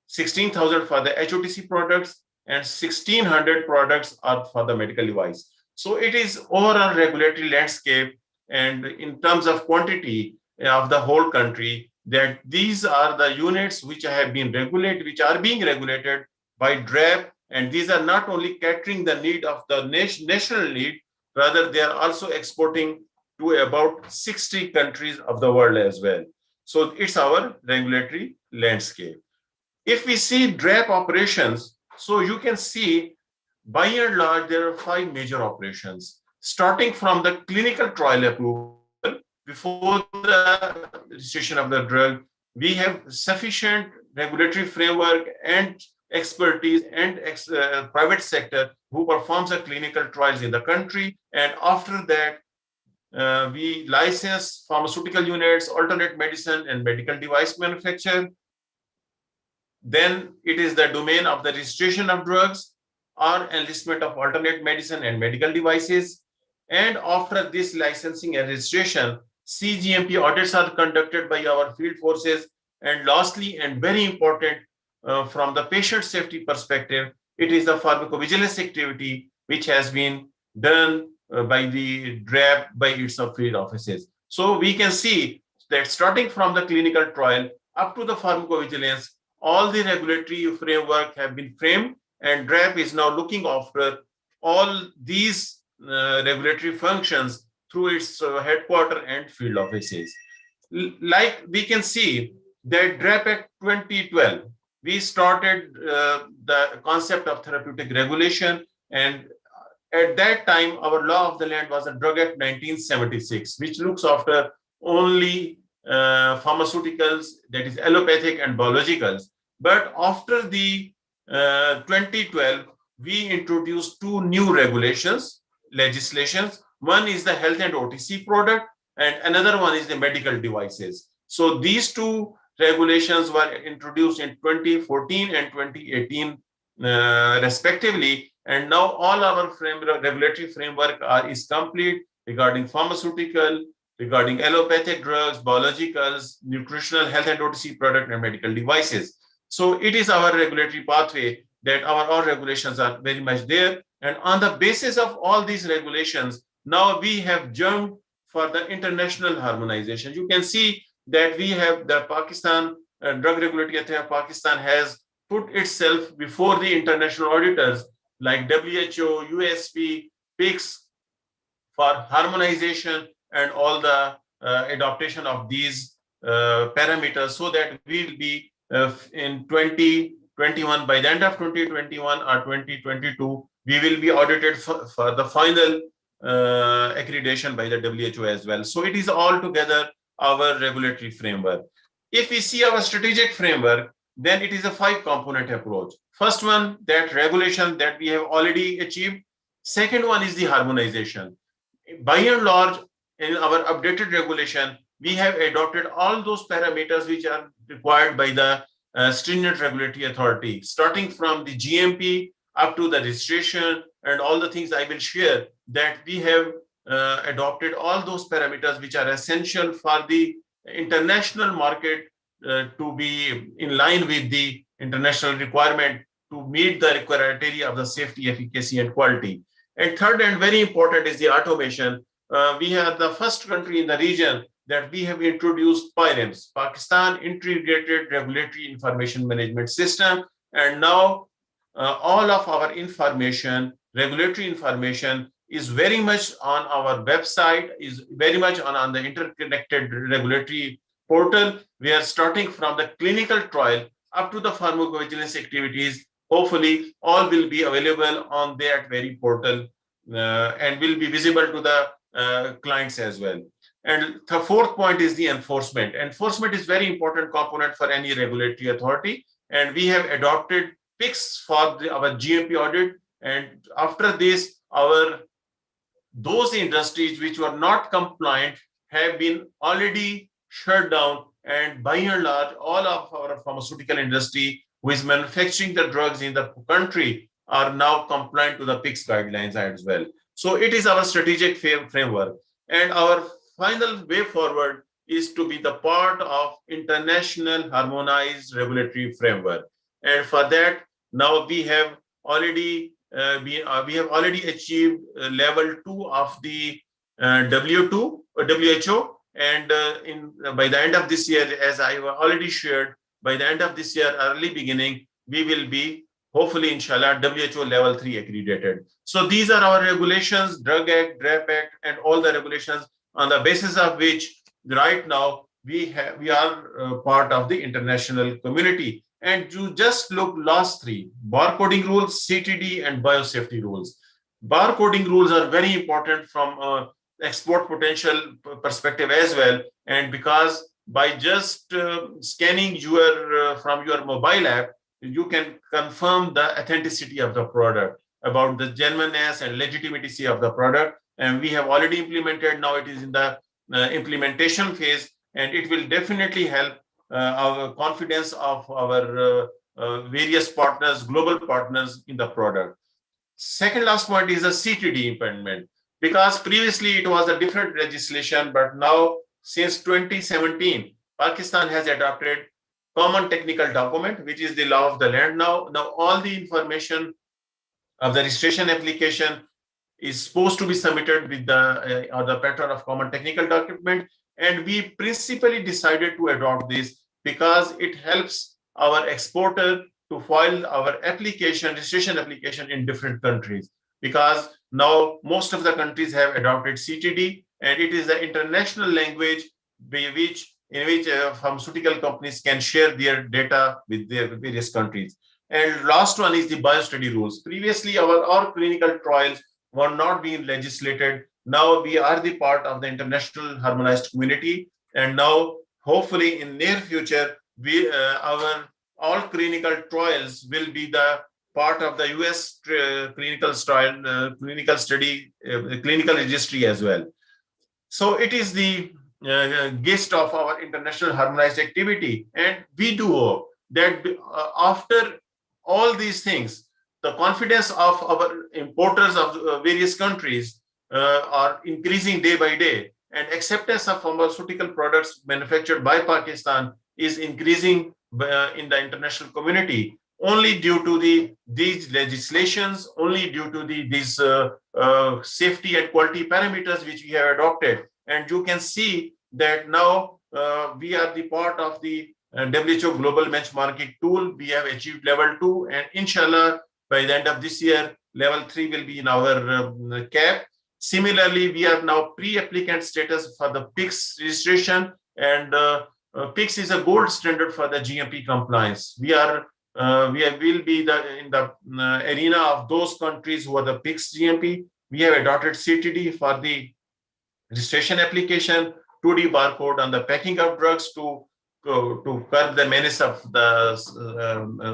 16,000 for the HOTC products, and 1,600 products are for the medical device. So it is overall regulatory landscape, and in terms of quantity of the whole country, that these are the units which have been regulated, which are being regulated by DRAP, and these are not only catering the need of the national need, rather they are also exporting to about 60 countries of the world as well. So it's our regulatory landscape. If we see DRAP operations, so you can see by and large there are 5 major operations, starting from the clinical trial approval. Before the registration of the drug, we have sufficient regulatory framework and expertise and private sector who performs the clinical trials in the country. And after that, we license pharmaceutical units, alternate medicine, and medical device manufacture. Then it is the domain of the registration of drugs or enlistment of alternate medicine and medical devices. And after this licensing and registration, CGMP audits are conducted by our field forces. And lastly, and very important, from the patient safety perspective, it is the pharmacovigilance activity which has been done by the DRAP by its field offices. So we can see that starting from the clinical trial up to the pharmacovigilance, all the regulatory framework have been framed, and DRAP is now looking after all these regulatory functions through its headquarters and field offices. Like we can see that DRAP Act 2012, we started the concept of therapeutic regulation, and at that time, our law of the land was a Drug Act 1976, which looks after only pharmaceuticals, that is allopathic and biologicals. But after the 2012, we introduced 2 new legislations. One is the health and OTC product, and another one is the medical devices. So these 2 regulations were introduced in 2014 and 2018 respectively. And now all our regulatory framework is complete regarding pharmaceutical, regarding allopathic drugs, biologicals, nutritional, health and OTC product, and medical devices. So it is our regulatory pathway that all regulations are very much there. And on the basis of all these regulations, now we have jumped for the international harmonization. You can see that we have the Pakistan Drug Regulatory Authority of Pakistan has put itself before the international auditors like WHO, USP, PICS for harmonization and all the adaptation of these parameters, so that we will be in 2021, by the end of 2021 or 2022, we will be audited for the final accreditation by the WHO as well. So it is all together our regulatory framework. If we see our strategic framework, then it is a 5-component approach. First one, that regulation that we have already achieved. Second one is the harmonization. By and large, in our updated regulation, we have adopted all those parameters which are required by the stringent regulatory authority, starting from the GMP up to the registration and all the things I will share, that we have adopted all those parameters which are essential for the international market to be in line with the international requirement to meet the criteria of the safety, efficacy, and quality. And third and very important is the automation. we are the first country in the region that we have introduced PIRIMS, Pakistan Integrated Regulatory Information Management System. And now all of our information, regulatory information, is very much on our website, is very much on the interconnected regulatory portal. We are starting from the clinical trial up to the pharmacovigilance activities. Hopefully, all will be available on that very portal and will be visible to the clients as well. And the fourth point is the enforcement. Enforcement is very important component for any regulatory authority. And we have adopted PICS for our GMP audit. And after this, those industries which were not compliant have been already shut down. And by and large, all of our pharmaceutical industry who is manufacturing the drugs in the country are now compliant to the PICS guidelines as well. So it is our strategic framework. And our final way forward is to be the part of international harmonized regulatory framework. And for that, now we have already achieved level 2 of the WHO, and by the end of this year, as I already shared, by the end of this year, early beginning, we will be hopefully, inshallah, WHO level 3 accredited. So these are our regulations, Drug Act, DRAP Act, and all the regulations on the basis of which right now we are part of the international community. And you just look last three: barcoding rules, CTD, and biosafety rules. Barcoding rules are very important from export potential perspective as well. And because by just scanning from your mobile app, you can confirm the authenticity of the product, about the genuineness and legitimacy of the product. And we have already implemented, now it is in the implementation phase, and it will definitely help our confidence of our various partners, global partners in the product. Second last point is the CTD impediment, because previously it was a different legislation, but now since 2017, Pakistan has adopted Common Technical Document, which is the law of the land now. Now all the information of the registration application is supposed to be submitted with the pattern of Common Technical Document. And we principally decided to adopt this because it helps our exporter to file our registration application in different countries. Because now most of the countries have adopted CTD, and it is the international language in which pharmaceutical companies can share their data with their various countries. And last one is the biostudy rules. Previously, our clinical trials were not being legislated. Now we are the part of the international harmonized community. And now, hopefully in near future, our all clinical trials will be the part of the US clinical registry as well. So it is the gist of our international harmonized activity. And we do hope that after all these things, the confidence of our importers of various countries are increasing day by day, and acceptance of pharmaceutical products manufactured by Pakistan is increasing in the international community, only due to these legislations, only due to these safety and quality parameters which we have adopted. And you can see that now we are the part of the WHO Global Benchmarking Tool. We have achieved level 2, and inshallah, by the end of this year, level 3 will be in our cap. Similarly, we are now pre-applicant status for the PICS registration, and PICS is a gold standard for the GMP compliance. We will be in the arena of those countries who are the PICS GMP. We have adopted CTD for the registration application, 2D barcode on the packing of drugs to curb the menace of the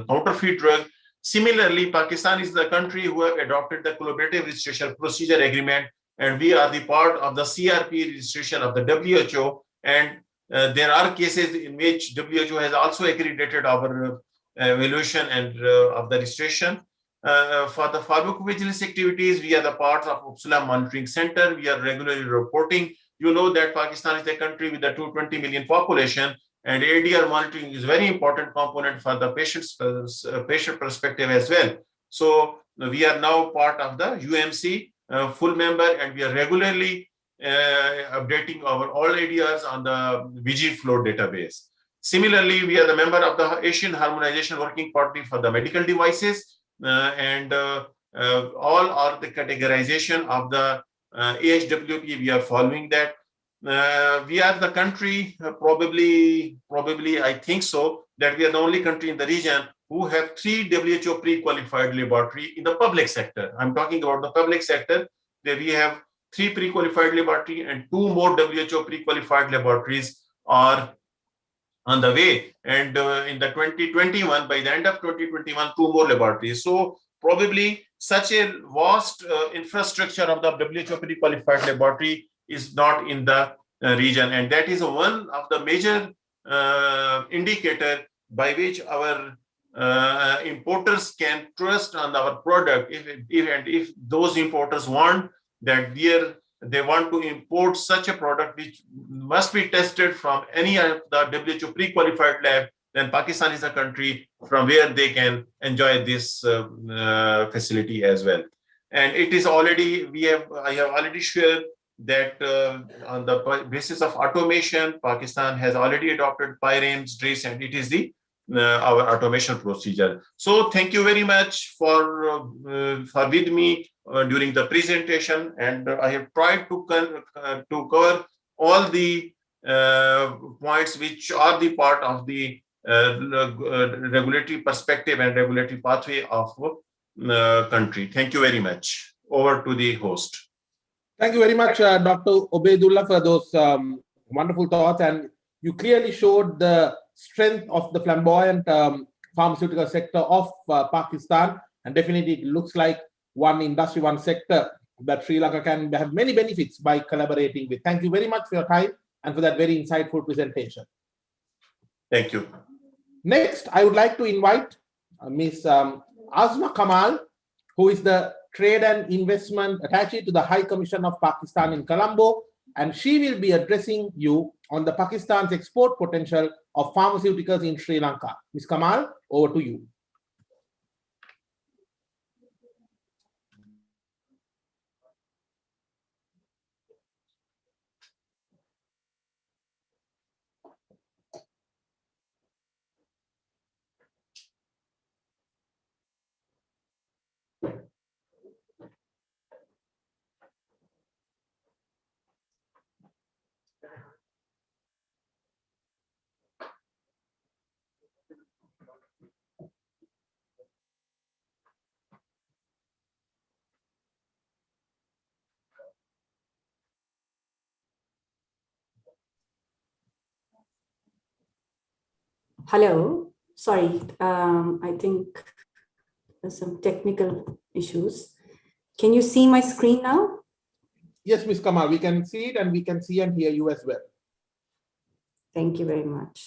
counterfeit drug. Similarly, Pakistan is the country who have adopted the collaborative registration procedure agreement, and we are the part of the CRP registration of the WHO. And there are cases in which WHO has also accredited our evaluation and of the registration. For the pharmacovigilance activities, we are the part of Uppsala Monitoring Center. We are regularly reporting. You know that Pakistan is the country with the 220 million population, and ADR monitoring is a very important component for the patient perspective as well. So we are now part of the UMC, full member, and we are regularly updating our all ideas on the VG flow database. Similarly, we are the member of the Asian Harmonization Working Party for the medical devices, and all are the categorization of the AHWP. We are following that. We are the country, probably I think so, that we are the only country in the region who have 3 WHO pre-qualified laboratory in the public sector. I'm talking about the public sector, that we have 3 pre-qualified laboratory and 2 more WHO pre-qualified laboratories are on the way. And in the 2021, by the end of 2021, 2 more laboratories. So probably such a vast infrastructure of the WHO pre-qualified laboratory is not in the region. And that is one of the major indicator by which our importers can trust on our product. If those importers want that they want to import such a product which must be tested from any of the WHO pre-qualified lab, then Pakistan is a country from where they can enjoy this facility as well. And it is already, I have already shared that on the basis of automation, Pakistan has already adopted PIRAMES, DRIS, and it is the our automation procedure. So thank you very much for with me during the presentation, and I have tried to cover all the points which are the part of the regulatory perspective and regulatory pathway of country. Thank you very much. Over to the host. Thank you very much, Dr. Obaidullah, for those wonderful thoughts. And you clearly showed the strength of the flamboyant pharmaceutical sector of Pakistan. And definitely it looks like one industry, one sector that Sri Lanka can have many benefits by collaborating with. Thank you very much for your time and for that very insightful presentation. Thank you. Next, I would like to invite Ms. Azma Kamal, who is the Trade and Investment Attaché to the High Commission of Pakistan in Colombo, and she will be addressing you on the Pakistan's export potential of pharmaceuticals in Sri Lanka. Ms. Kamal, over to you. Hello, sorry, I think there's some technical issues. Can you see my screen now? Yes, Ms. Kamal, we can see it and we can see and hear you as well. Thank you very much.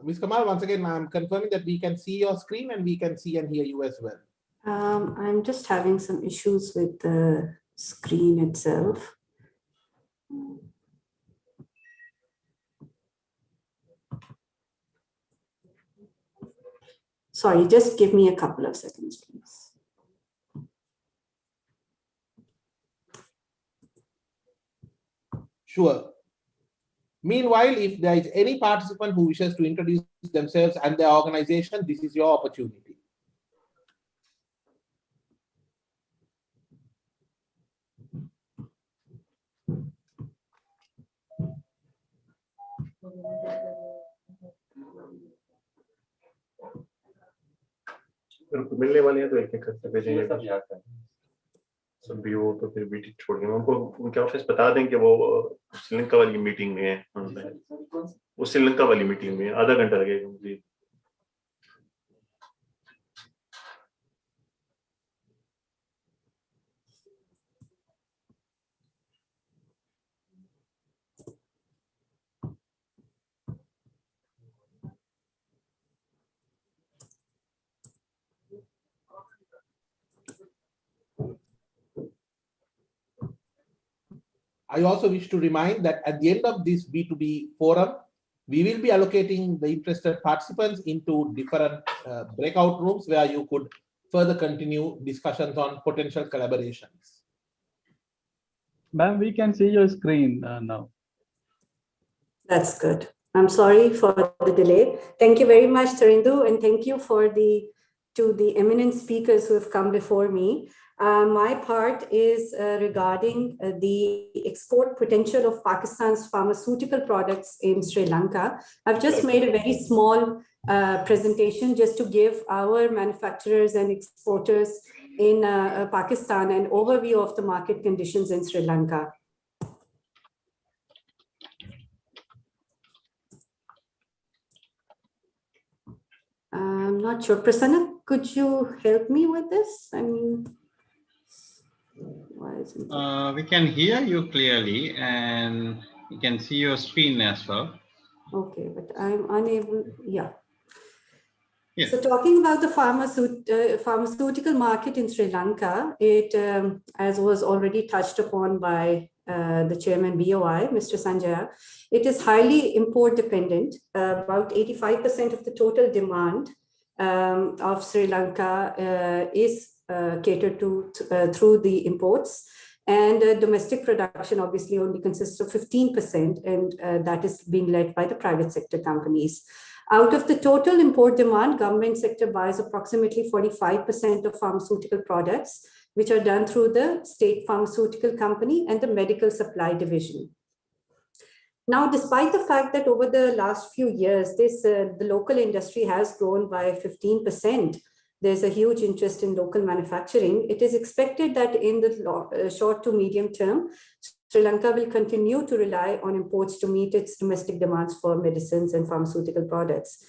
Ms. Kamal, once again, I'm confirming that we can see your screen and we can see and hear you as well. I'm just having some issues with the screen itself. Sorry, just give me a couple of seconds, please. Sure. Meanwhile, if there is any participant who wishes to introduce themselves and their organization, this is your opportunity. मिलने वाले हैं तो एक एक करके भेजेंगे सब भी वो तो फिर मीटिंग छोड़ देंगे उनको उनके ऑफिस बता दें कि वो श्रीलंका वाली मीटिंग में है वो श्रीलंका वाली मीटिंग में आधा घंटा लगेगा मुझे I also wish to remind that at the end of this B2B forum, we will be allocating the interested participants into different breakout rooms where you could further continue discussions on potential collaborations. Ma'am, we can see your screen now. That's good. I'm sorry for the delay. Thank you very much, Tarindu, and thank you to the eminent speakers who have come before me. My part is regarding the export potential of Pakistan's pharmaceutical products in Sri Lanka. I've just made a very small presentation just to give our manufacturers and exporters in Pakistan an overview of the market conditions in Sri Lanka. I'm not sure. Prasanna, could you help me with this? I mean, why isn't it? We can hear you clearly and we can see your screen as well. Okay, but I'm unable, yeah. Yes. So talking about the pharmaceutical market in Sri Lanka, it, as was already touched upon by the chairman BOI, Mr. Sanjay, it is highly import dependent. About 85% of the total demand of Sri Lanka is catered to through the imports, and domestic production obviously only consists of 15%, and that is being led by the private sector companies. Out of the total import demand, government sector buys approximately 45% of pharmaceutical products, which are done through the state pharmaceutical company and the medical supply division. Now, despite the fact that over the last few years, the local industry has grown by 15%, there's a huge interest in local manufacturing. It is expected that in the short to medium term, Sri Lanka will continue to rely on imports to meet its domestic demands for medicines and pharmaceutical products.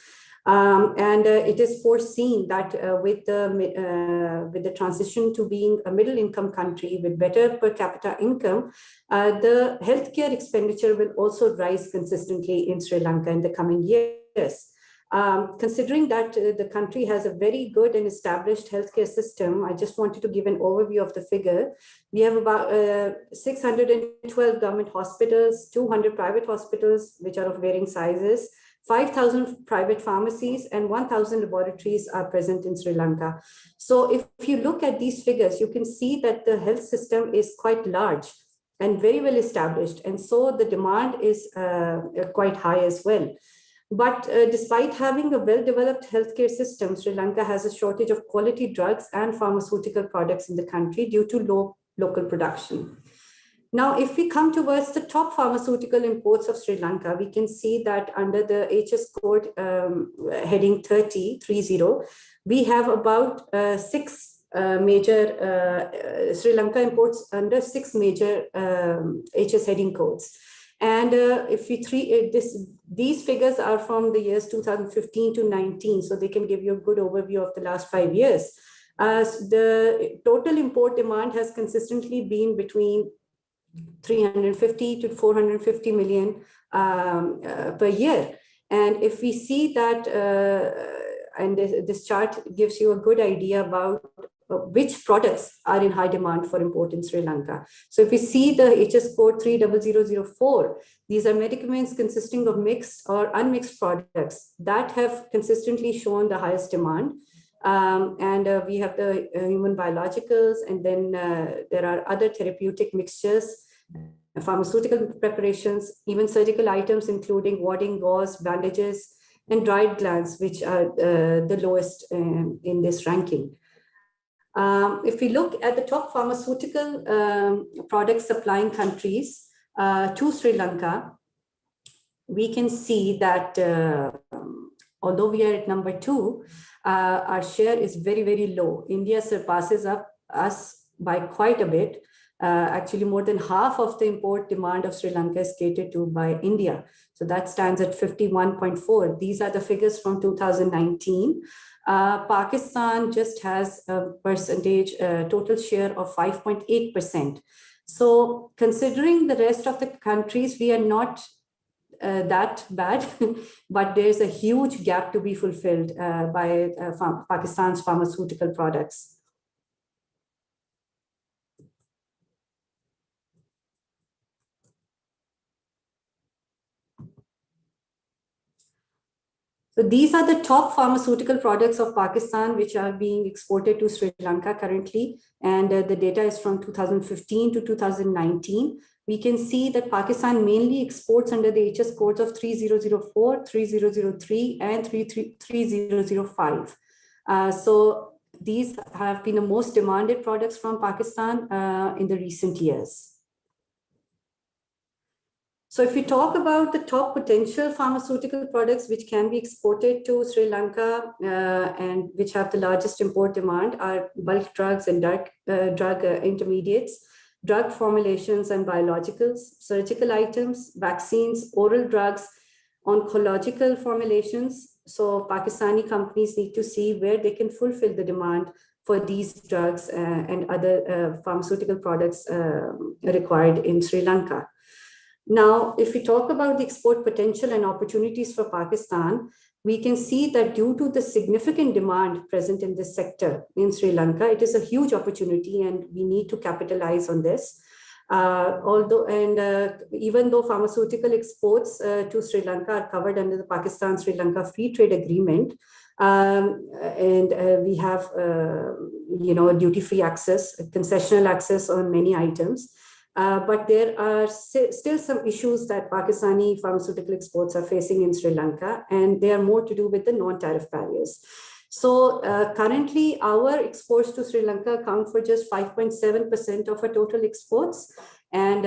It is foreseen that with the transition to being a middle income country with better per capita income, the healthcare expenditure will also rise consistently in Sri Lanka in the coming years. Considering that the country has a very good and established healthcare system, I just wanted to give an overview of the figure. We have about 612 government hospitals, 200 private hospitals, which are of varying sizes, 5,000 private pharmacies, and 1,000 laboratories are present in Sri Lanka. So if you look at these figures, you can see that the health system is quite large and very well established. And so the demand is quite high as well. But despite having a well-developed healthcare system, Sri Lanka has a shortage of quality drugs and pharmaceutical products in the country due to low local production. Now, if we come towards the top pharmaceutical imports of Sri Lanka, we can see that under the HS code heading 30, we have about Sri Lanka imports under 6 major HS heading codes. And if we these figures are from the years 2015 to 19, so they can give you a good overview of the last 5 years. The total import demand has consistently been between 350 to 450 million per year. And if we see that, and this chart gives you a good idea about which products are in high demand for import in Sri Lanka. So if we see the HS code 30004, these are medicaments consisting of mixed or unmixed products that have consistently shown the highest demand. We have the human biologicals, and then there are other therapeutic mixtures, pharmaceutical preparations, even surgical items, including wadding, gauze, bandages, and dried glands, which are the lowest in this ranking. If we look at the top pharmaceutical product supplying countries to Sri Lanka, we can see that although we are at number 2, our share is very, very low. India surpasses us by quite a bit. Actually, more than half of the import demand of Sri Lanka is catered to by India. So that stands at 51.4. These are the figures from 2019. Pakistan just has a percentage, total share of 5.8%. So considering the rest of the countries, we are not that bad, but there's a huge gap to be fulfilled by Pakistan's pharmaceutical products. So these are the top pharmaceutical products of Pakistan, which are being exported to Sri Lanka currently. And the data is from 2015 to 2019. We can see that Pakistan mainly exports under the HS codes of 3004, 3003, and 3005. So these have been the most demanded products from Pakistan in the recent years. So if we talk about the top potential pharmaceutical products which can be exported to Sri Lanka and which have the largest import demand are bulk drugs and drug intermediates, drug formulations and biologicals, surgical items, vaccines, oral drugs, oncological formulations. So Pakistani companies need to see where they can fulfill the demand for these drugs and other pharmaceutical products required in Sri Lanka. Now, if we talk about the export potential and opportunities for Pakistan, we can see that due to the significant demand present in this sector in Sri Lanka, it is a huge opportunity and we need to capitalize on this. Even though pharmaceutical exports to Sri Lanka are covered under the Pakistan-Sri Lanka Free Trade Agreement, we have, duty-free access, concessional access on many items. But there are still some issues that Pakistani pharmaceutical exports are facing in Sri Lanka, and they are more to do with the non-tariff barriers. So currently, our exports to Sri Lanka account for just 5.7% of our total exports. And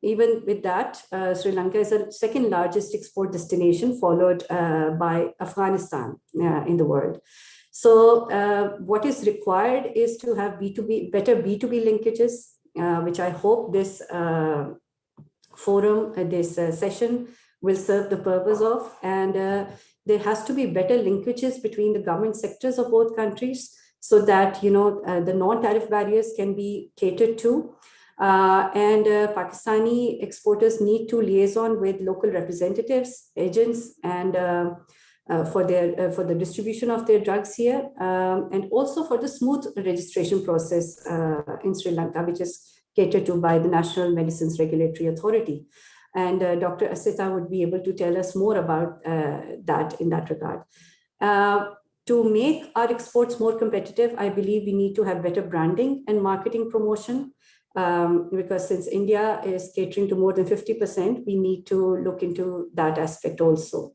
even with that, Sri Lanka is the second largest export destination, followed by Afghanistan in the world. So what is required is to have better B2B linkages, which I hope this forum, this session will serve the purpose of. And there has to be better linkages between the government sectors of both countries so that, the non-tariff barriers can be catered to. Pakistani exporters need to liaison with local representatives, agents, and for the distribution of their drugs here, and also for the smooth registration process in Sri Lanka, which is catered to by the National Medicines Regulatory Authority. And Dr. Asita would be able to tell us more about that in that regard. To make our exports more competitive, I believe we need to have better branding and marketing promotion. Because since India is catering to more than 50%, we need to look into that aspect also.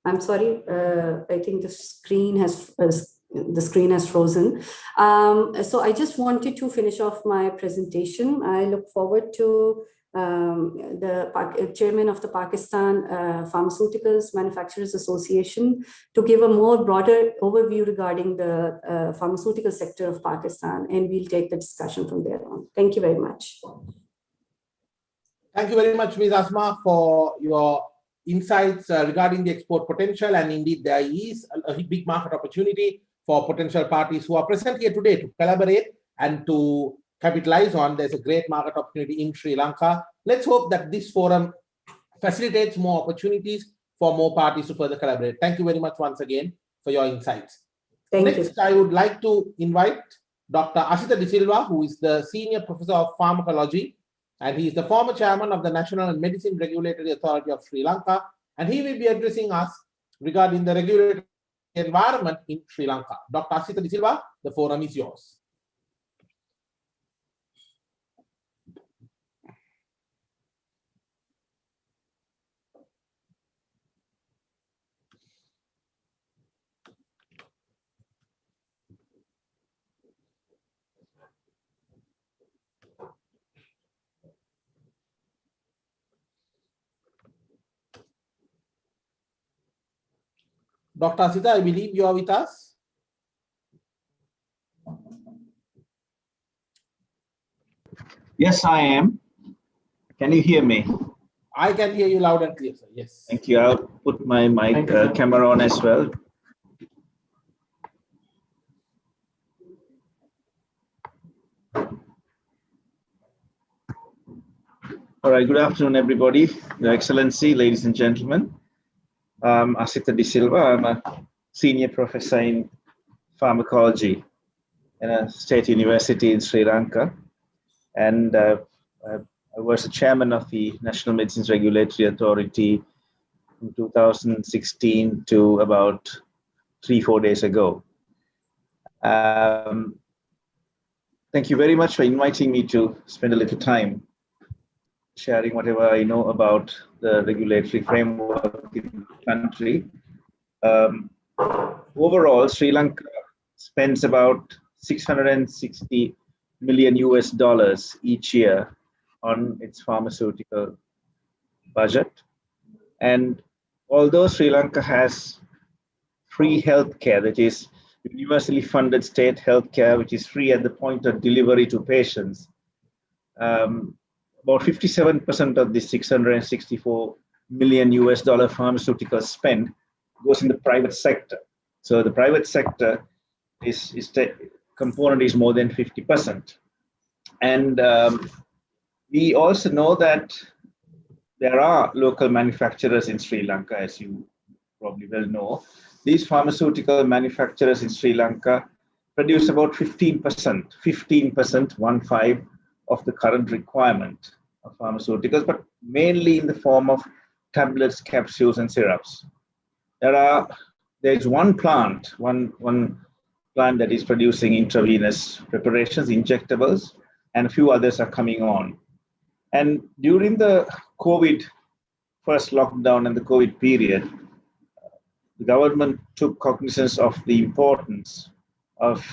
I'm sorry, I think the screen has frozen. So I just wanted to finish off my presentation. I look forward to the chairman of the Pakistan Pharmaceuticals Manufacturers Association to give a more broader overview regarding the pharmaceutical sector of Pakistan, and we'll take the discussion from there on. Thank you very much. Thank you very much, Ms. Asma, for your insights regarding the export potential. And indeed, there is a big market opportunity for potential parties who are present here today to collaborate and to capitalize on. There's a great market opportunity in Sri Lanka. Let's hope that this forum facilitates more opportunities for more parties to further collaborate. Thank you very much once again for your insights. Next, I would like to invite Dr. Asita De Silva, who is the Senior Professor of Pharmacology, and he is the former chairman of the National Medicine Regulatory Authority of Sri Lanka, and he will be addressing us regarding the regulatory environment in Sri Lanka. Dr. Asita De Silva, the forum is yours. Dr. Asita, I believe you are with us. Yes, I am. Can you hear me? I can hear you loud and clear, sir. Yes. Thank you. I'll put my mic camera on as well. All right. Good afternoon, everybody. Your Excellency, ladies and gentlemen. I'm Asita De Silva. I'm a senior professor in pharmacology in a state university in Sri Lanka. And I was the chairman of the National Medicines Regulatory Authority from 2016 to about 3-4 days ago. Thank you very much for inviting me to spend a little time sharing whatever I know about the regulatory framework in the country. Overall, Sri Lanka spends about 660 million US dollars each year on its pharmaceutical budget. And although Sri Lanka has free healthcare, that is universally funded state healthcare, which is free at the point of delivery to patients, about 57% of the 664 million US dollar pharmaceutical spend goes in the private sector. So the private sector component is more than 50%. And we also know that there are local manufacturers in Sri Lanka, as you probably well know. These pharmaceutical manufacturers in Sri Lanka produce about 15%, of the current requirement of pharmaceuticals, but mainly in the form of tablets, capsules, and syrups. There's one plant that is producing intravenous preparations, injectables, and a few others are coming on. And during the COVID first lockdown and the COVID period, the government took cognizance of the importance of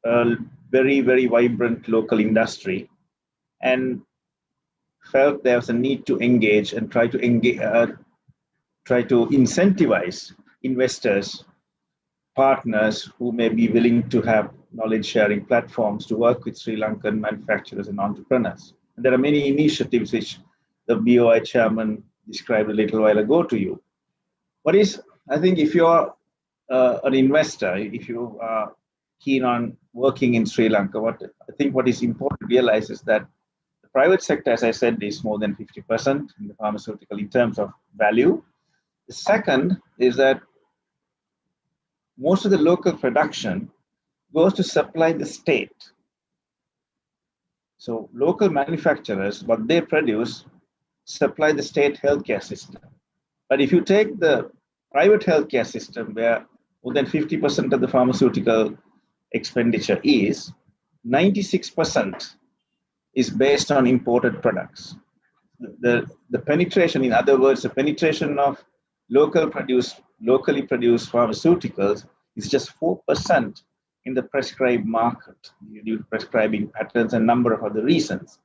a very, very vibrant local industry and felt there was a need to engage and try to incentivize investors, partners who may be willing to have knowledge sharing platforms to work with Sri Lankan manufacturers and entrepreneurs. And there are many initiatives which the BOI chairman described a little while ago to you. I think if you're an investor, if you are keen on working in Sri Lanka, what is important to realize is that the private sector, as I said, is more than 50% in the pharmaceutical in terms of value. The second is that most of the local production goes to supply the state. So local manufacturers, what they produce, supply the state healthcare system. But if you take the private healthcare system, where more than 50% of the pharmaceutical expenditure is, 96% is based on imported products. The penetration, in other words, the penetration of locally produced pharmaceuticals is just 4% in the prescribed market due to prescribing patterns and a number of other reasons.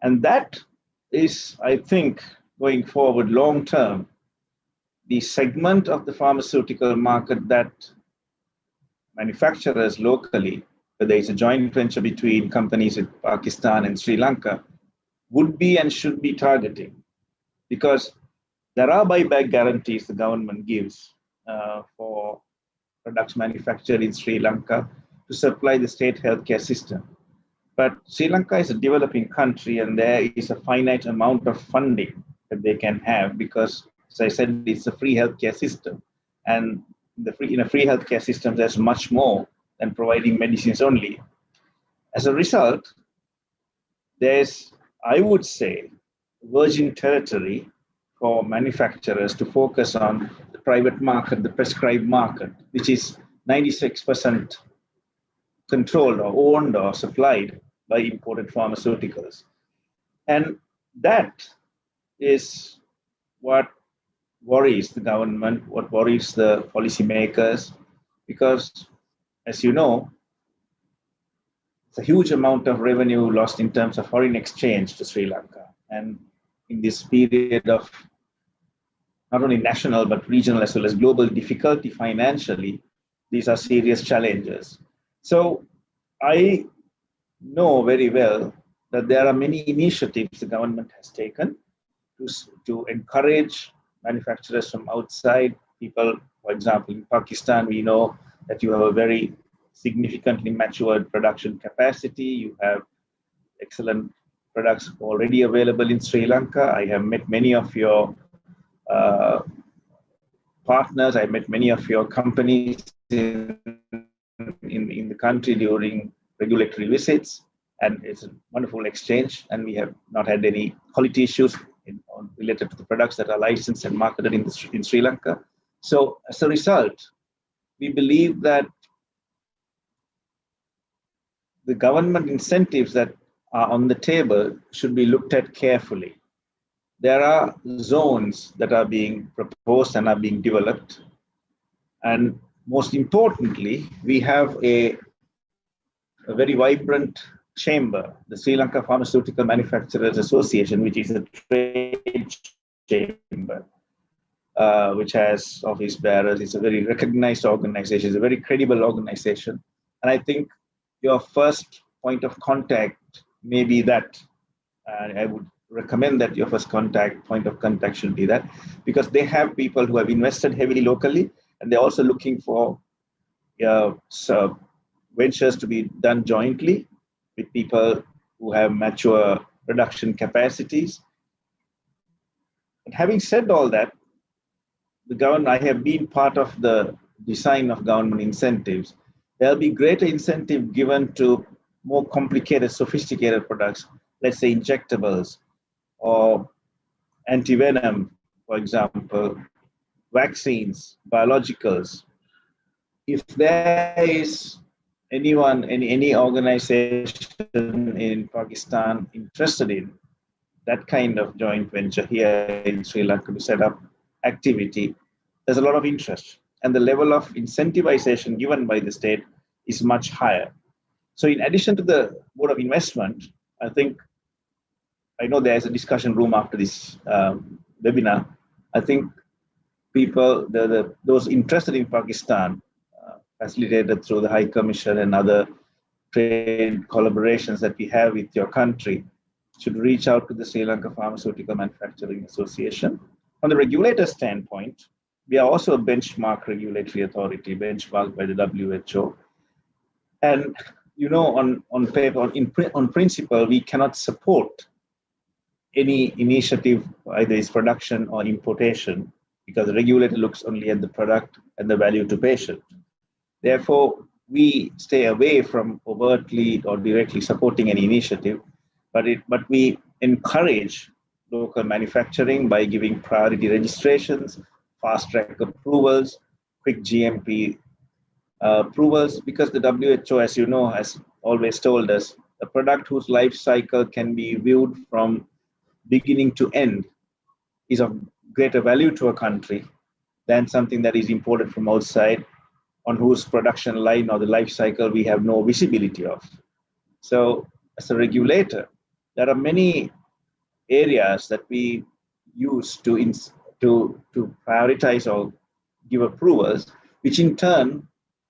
And that is, I think, going forward long term, the segment of the pharmaceutical market that manufacturers locally, whether it's a joint venture between companies in Pakistan and Sri Lanka, would be and should be targeting, because there are buyback guarantees the government gives for products manufactured in Sri Lanka to supply the state healthcare system. But Sri Lanka is a developing country and there is a finite amount of funding that they can have because, as I said, it's a free healthcare system. And in a free healthcare system, there's much more than providing medicines only. As a result, there's, I would say, virgin territory for manufacturers to focus on the private market, the prescribed market, which is 96% controlled or owned or supplied by imported pharmaceuticals. And that is what worries the government, what worries the policymakers, because, as you know, it's a huge amount of revenue lost in terms of foreign exchange to Sri Lanka. And in this period of not only national, but regional as well as global difficulty financially, these are serious challenges. So I know very well that there are many initiatives the government has taken to encourage manufacturers from outside. People, for example, in Pakistan, we know that you have a very significantly matured production capacity. You have excellent products already available in Sri Lanka. I have met many of your partners. I met many of your companies in in the country during regulatory visits, and it's a wonderful exchange. And we have not had any quality issues related to the products that are licensed and marketed in Sri Lanka. So as a result, we believe that the government incentives that are on the table should be looked at carefully. There are zones that are being proposed and are being developed. And most importantly, we have a very vibrant chamber, the Sri Lanka Pharmaceutical Manufacturers Association, which is a trade chamber, which has office bearers. It's a very recognized organization. It's a very credible organization. And I think your first point of contact may be that. I would recommend that your first point of contact should be that, because they have people who have invested heavily locally, and they're also looking for ventures to be done jointly with people who have mature production capacities. And having said all that, the government, I have been part of the design of government incentives. There'll be greater incentive given to more complicated, sophisticated products, let's say injectables or antivenom, for example, vaccines, biologicals. If there is anyone, any organization in Pakistan interested in that kind of joint venture here in Sri Lanka to set up activity, there's a lot of interest. And the level of incentivization given by the state is much higher. So in addition to the Board of Investment, I know there's a discussion room after this webinar. I think people, those interested in Pakistan, facilitated through the High Commission and other trade collaborations that we have with your country, should reach out to the Sri Lanka Pharmaceutical Manufacturing Association. On the regulator standpoint, we are also a benchmark regulatory authority, benchmarked by the WHO. And on paper, on principle, we cannot support any initiative, either its production or importation, because the regulator looks only at the product and the value to patient. Therefore, we stay away from overtly or directly supporting any initiative, but we encourage local manufacturing by giving priority registrations, fast-track approvals, quick GMP approvals, because the WHO, as you know, has always told us, a product whose life cycle can be viewed from beginning to end is of greater value to a country than something that is imported from outside, on whose production line or the life cycle we have no visibility of. So as a regulator, there are many areas that we use to prioritize or give approvals, which in turn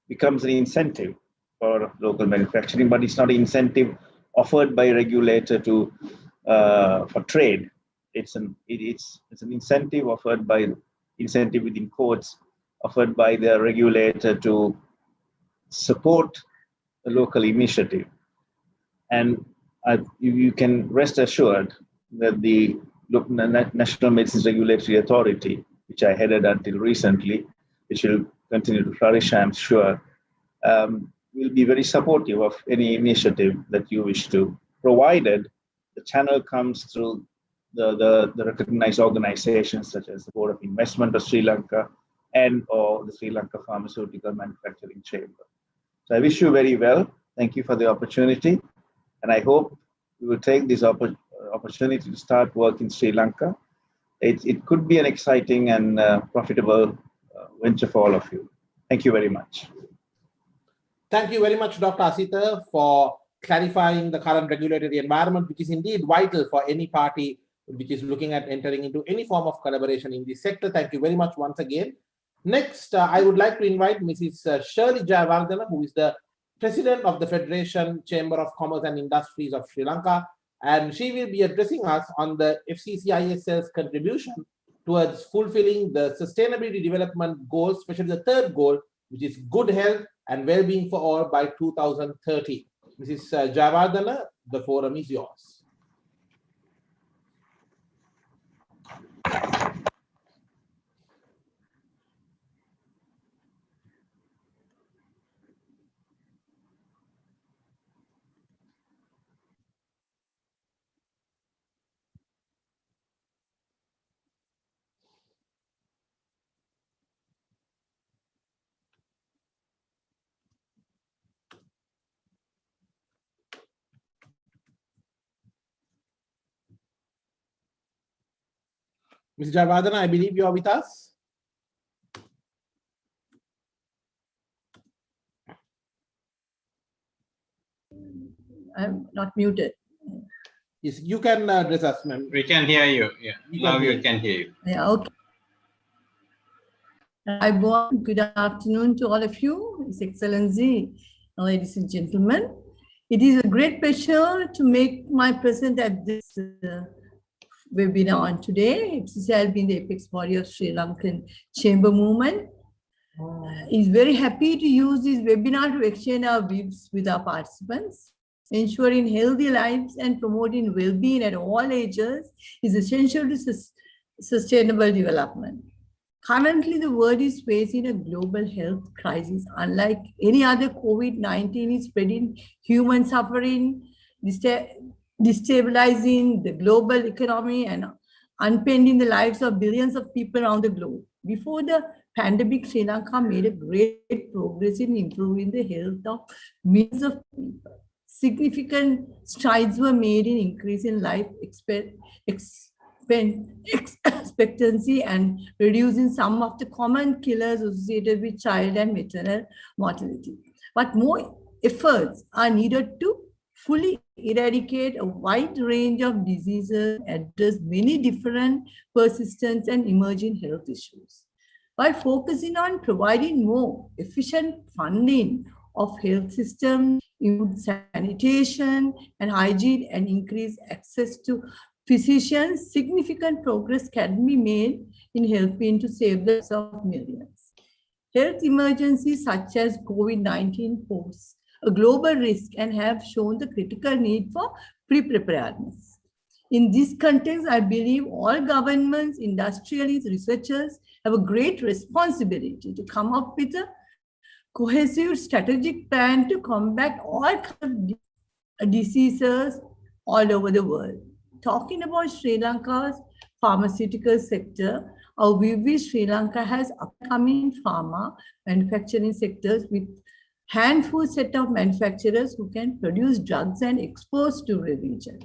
becomes an incentive for local manufacturing, but it's not an incentive offered by a regulator for trade. It's an incentive offered by, incentive within quotes, offered by the regulator to support a local initiative. And you can rest assured that the National Medicines Regulatory Authority, which I headed until recently, which will continue to flourish, I'm sure, will be very supportive of any initiative that you wish to, provided the channel comes through the recognized organizations such as the Board of Investment of Sri Lanka or the Sri Lanka Pharmaceutical Manufacturing Chamber. So I wish you very well. Thank you for the opportunity. And I hope we will take this opportunity to start work in Sri Lanka. It could be an exciting and profitable venture for all of you. Thank you very much. Thank you very much, Dr. Asita, for clarifying the current regulatory environment, which is indeed vital for any party which is looking at entering into any form of collaboration in this sector. Thank you very much once again. Next, I would like to invite Mrs. Shirley Jayawardena, who is the President of the Federation Chamber of Commerce and Industries of Sri Lanka, and she will be addressing us on the FCCISL's contribution towards fulfilling the Sustainability Development Goals, especially the third goal, which is good health and well-being for all by 2030. Mrs. Jayawardena, the forum is yours. Ms. Jayavardhana, I believe you are with us. I'm not muted. Yes, you can address us, ma'am. We can hear you. Yeah, now we can hear you. Yeah, okay. Good afternoon to all of you, His Excellency, ladies and gentlemen. It is a great pleasure to make my presence at this webinar on today. FCC has been the apex body of Sri Lankan Chamber Movement. Is very happy to use this webinar to exchange our views with our participants. Ensuring healthy lives and promoting well-being at all ages is essential to sustainable development. Currently, the world is facing a global health crisis. Unlike any other, COVID-19 is spreading human suffering, destabilizing the global economy and upending the lives of billions of people around the globe. Before the pandemic, Sri Lanka made a great progress in improving the health of millions of people. Significant strides were made in increasing life expectancy and reducing some of the common killers associated with child and maternal mortality. But more efforts are needed to fully eradicate a wide range of diseases, address many different persistent and emerging health issues. By focusing on providing more efficient funding of health systems, improve sanitation and hygiene, and increase access to physicians, significant progress can be made in helping to save the lives of millions. Health emergencies such as COVID-19 pose a global risk and have shown the critical need for pre-preparedness. In this context, I believe all governments, industrialists, researchers have a great responsibility to come up with a cohesive strategic plan to combat all kinds of diseases all over the world. Talking about Sri Lanka's pharmaceutical sector, we wish Sri Lanka has upcoming pharma manufacturing sectors with handful set of manufacturers who can produce drugs and export to the region.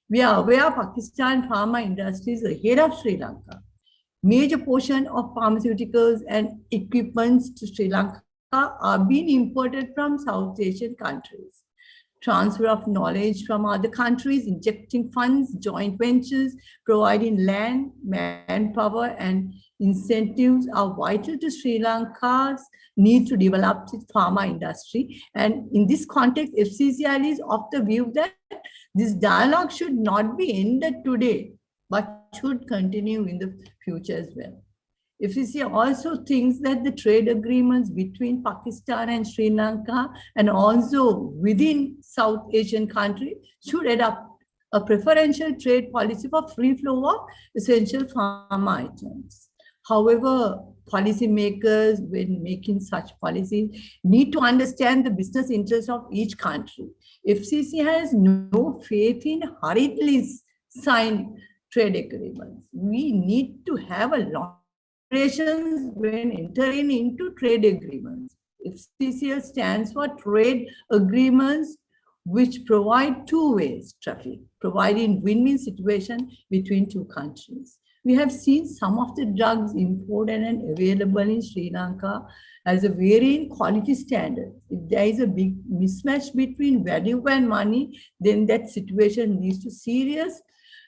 We are aware Pakistan pharma industry is ahead of Sri Lanka. Major portion of pharmaceuticals and equipments to Sri Lanka are being imported from South Asian countries. Transfer of knowledge from other countries, injecting funds, joint ventures, providing land, manpower, and incentives are vital to Sri Lanka's need to develop its pharma industry. And in this context, FCCI is of the view that this dialogue should not be ended today, but should continue in the future as well. FCC also thinks that the trade agreements between Pakistan and Sri Lanka and also within South Asian countries should adopt a preferential trade policy for free flow of essential pharma items. However, policymakers, when making such policies, need to understand the business interests of each country. FCC has no faith in hurriedly signed trade agreements. We need to have a long when entering into trade agreements. FCCL stands for trade agreements which provide two-way traffic, providing win-win situation between two countries. We have seen some of the drugs imported and available in Sri Lanka as a varying quality standard. If there is a big mismatch between value and money, then that situation leads to serious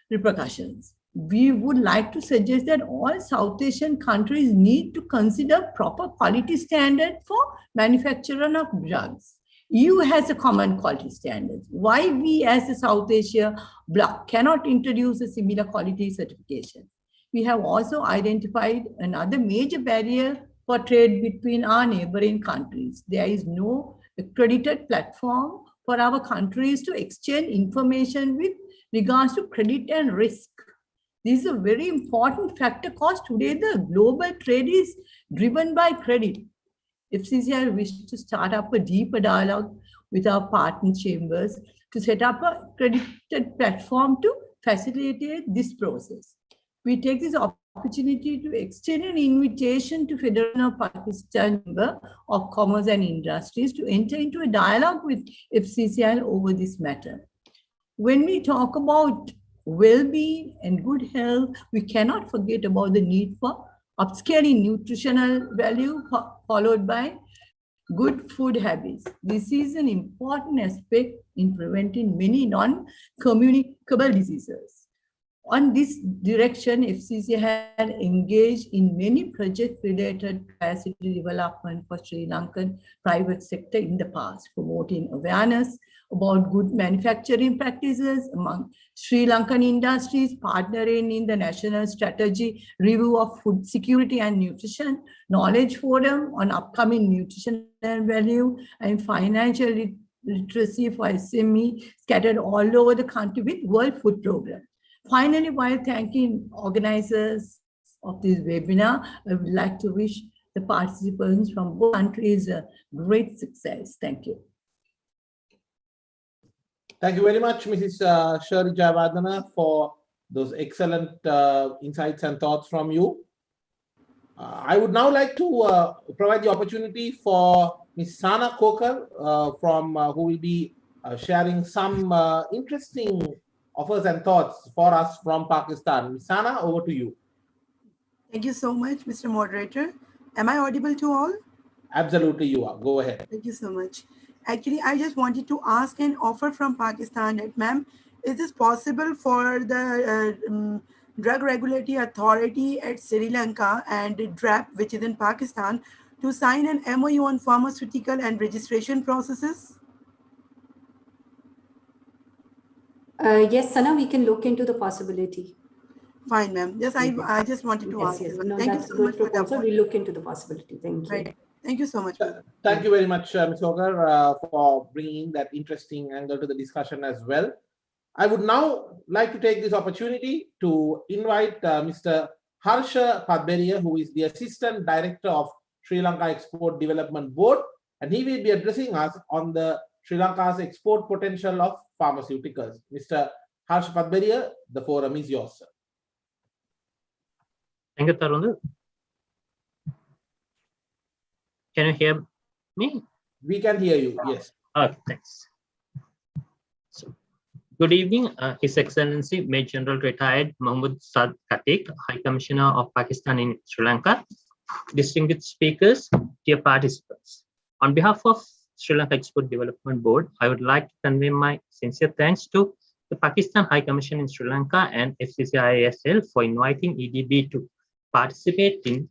repercussions. We would like to suggest that all South Asian countries need to consider proper quality standard for manufacturing of drugs. EU has a common quality standards. Why we as the South Asia bloc cannot introduce a similar quality certification? We have also identified another major barrier for trade between our neighboring countries. There is no accredited platform for our countries to exchange information with regards to credit and risk. This is a very important factor because today the global trade is driven by credit. FCCI wishes to start up a deeper dialogue with our partner chambers to set up a credited platform to facilitate this process. We take this opportunity to extend an invitation to Federation of Pakistan Chamber of Commerce and Industries to enter into a dialogue with FCCI over this matter. When we talk about well-being and good health, we cannot forget about the need for upscaling nutritional value followed by good food habits. This is an important aspect in preventing many non-communicable diseases. On this direction, FCC had engaged in many projects related to capacity development for Sri Lankan private sector in the past, promoting awareness about good manufacturing practices among Sri Lankan industries, partnering in the National Strategy Review of Food Security and Nutrition, Knowledge Forum on upcoming nutritional value, and financial literacy for SME scattered all over the country with World Food Programme. Finally, while thanking organizers of this webinar, I would like to wish the participants from both countries a great success. Thank you. Thank you very much, Mrs. Shirley Jayawardena, for those excellent insights and thoughts from you. I would now like to provide the opportunity for Ms. Sana Kokar, who will be sharing some interesting offers and thoughts for us from Pakistan. Ms. Sana, over to you. Thank you so much, Mr. Moderator. Am I audible to all? Absolutely, you are. Go ahead. Thank you so much. Actually, I just wanted to ask an offer from Pakistan that, ma'am, is this possible for the Drug Regulatory Authority at Sri Lanka and DRAP, which is in Pakistan, to sign an MOU on pharmaceutical and registration processes? Yes, Sana, we can look into the possibility. Fine, ma'am. Yes, I just wanted to ask. Yes. No, thank you that's so a good much for that. proposal. We look into the possibility. Thank you. Right. Thank you so much. Thank you very much, Ms. Kokar, for bringing that interesting angle to the discussion as well. I would now like to take this opportunity to invite Mr. Harsha Padberia, who is the Assistant Director of Sri Lanka Export Development Board, and he will be addressing us on the Sri Lanka's export potential of pharmaceuticals. Mr. Harsha Padberia, the forum is yours, sir. Thank you, Tarun. Can you hear me? We can hear you, yes. Okay, thanks. So, good evening, His Excellency Major General Retired Mahmood Saad Khatik, High Commissioner of Pakistan in Sri Lanka, distinguished speakers, dear participants. On behalf of Sri Lanka Export Development Board, I would like to convey my sincere thanks to the Pakistan High Commission in Sri Lanka and FCCISL for inviting EDB to participate in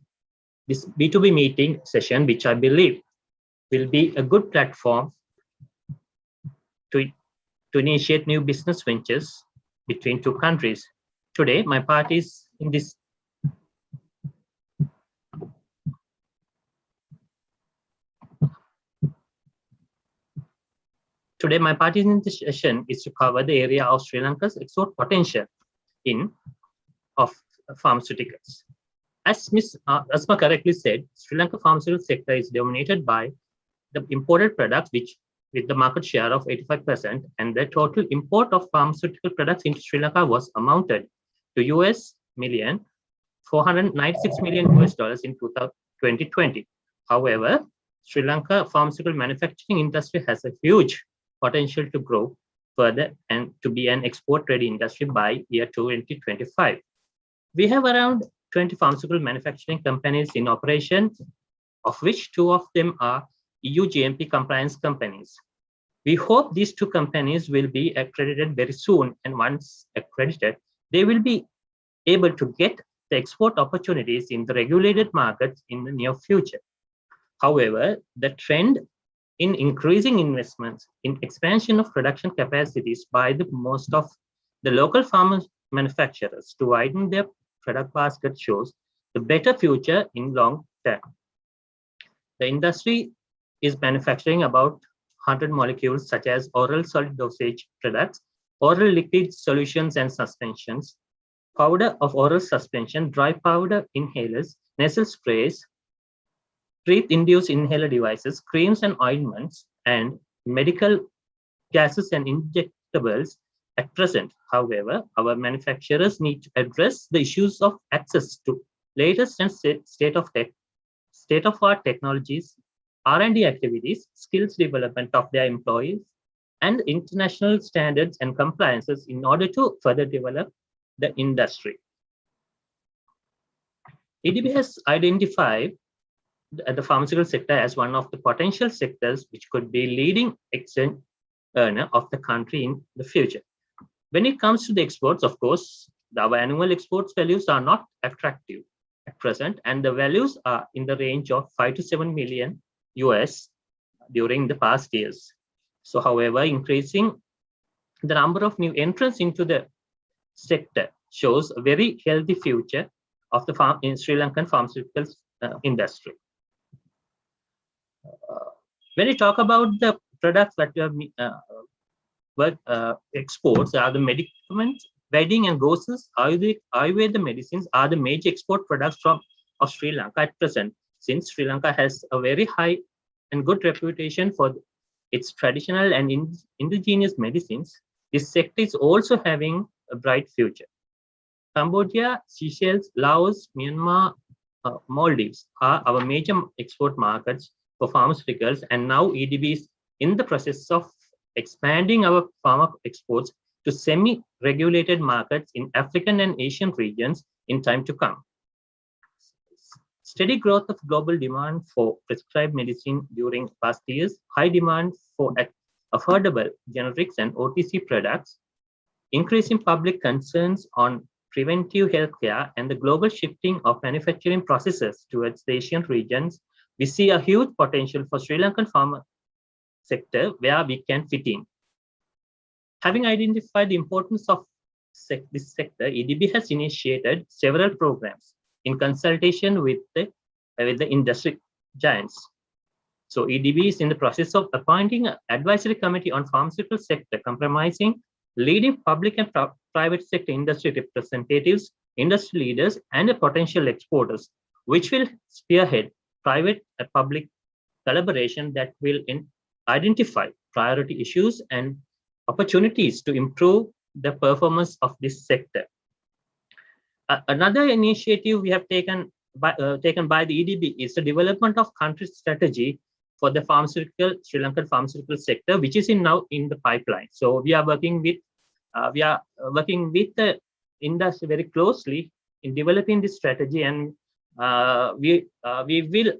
this B2B meeting session, which I believe will be a good platform to initiate new business ventures between two countries. Today, my party is in this session is to cover the area of Sri Lanka's export potential of pharmaceuticals. As Ms. Asma correctly said, Sri Lanka pharmaceutical sector is dominated by the imported products, with the market share of 85%, and the total import of pharmaceutical products into Sri Lanka was amounted to $496 million in 2020. However, Sri Lanka pharmaceutical manufacturing industry has a huge potential to grow further and to be an export-ready industry by year 2025. We have around 20 pharmaceutical manufacturing companies in operation, of which 2 of them are EU GMP compliance companies. We hope these 2 companies will be accredited very soon, and once accredited, they will be able to get the export opportunities in the regulated markets in the near future. However, the trend in increasing investments in expansion of production capacities by the most of the local pharma manufacturers to widen their product basket shows the better future in long term. The industry is manufacturing about 100 molecules such as oral solid dosage products, oral liquid solutions and suspensions, powder of oral suspension, dry powder inhalers, nasal sprays, breath-induced inhaler devices, creams and ointments, and medical gases and injectables at present. However, our manufacturers need to address the issues of access to latest and state-of-art technologies, R&D activities, skills development of their employees, and international standards and compliances in order to further develop the industry. EDB has identified the pharmaceutical sector as one of the potential sectors which could be leading exchange earner of the country in the future. When it comes to the exports, of course, our annual exports values are not attractive at present, and the values are in the range of 5 to 7 million US during the past years. So, however, increasing the number of new entrants into the sector shows a very healthy future of the in Sri Lankan pharmaceutical industry. When we talk about the products that exports are the medicaments, bedding and groceries, Ayurveda medicines are the major export products of Sri Lanka at present. Since Sri Lanka has a very high and good reputation for its traditional and indigenous medicines, this sector is also having a bright future. Cambodia, Seychelles, Laos, Myanmar, Maldives are our major export markets for pharmaceuticals, and now EDB is in the process of expanding our pharma exports to semi-regulated markets in African and Asian regions in time to come. Steady growth of global demand for prescribed medicine during past years, high demand for affordable generics and OTC products, increasing public concerns on preventive healthcare, and the global shifting of manufacturing processes towards the Asian regions, we see a huge potential for Sri Lankan pharma sector where we can fit in. Having identified the importance of this sector, EDB has initiated several programs in consultation with the industry giants. So EDB is in the process of appointing an advisory committee on pharmaceutical sector comprising leading public and private sector industry representatives, industry leaders, and potential exporters, which will spearhead private and public collaboration that will identify priority issues and opportunities to improve the performance of this sector. Another initiative we have taken by the EDB is the development of country strategy for the Sri Lankan pharmaceutical sector, which is now in the pipeline. So we are working with the industry very closely in developing this strategy, and we will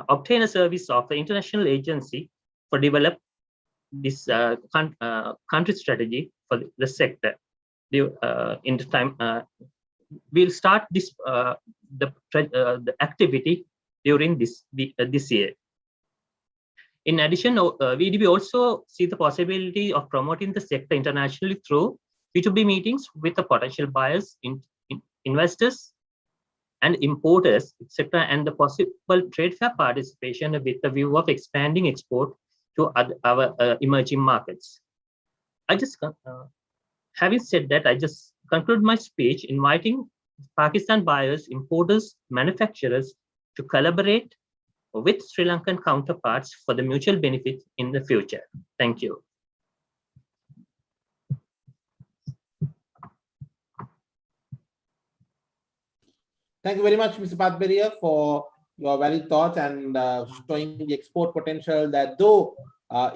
obtain a service of the international agency for develop this country strategy for the sector. In the time, we'll start this the activity during this year. In addition, VDB also see the possibility of promoting the sector internationally through B2B meetings with the potential buyers, investors, and importers, etc., and the possible trade fair participation with the view of expanding export to our emerging markets. Having said that, I just conclude my speech inviting Pakistan buyers, importers, manufacturers to collaborate with Sri Lankan counterparts for the mutual benefit in the future. Thank you. Thank you very much, Mr. Padberia, for your valid thoughts and showing the export potential that though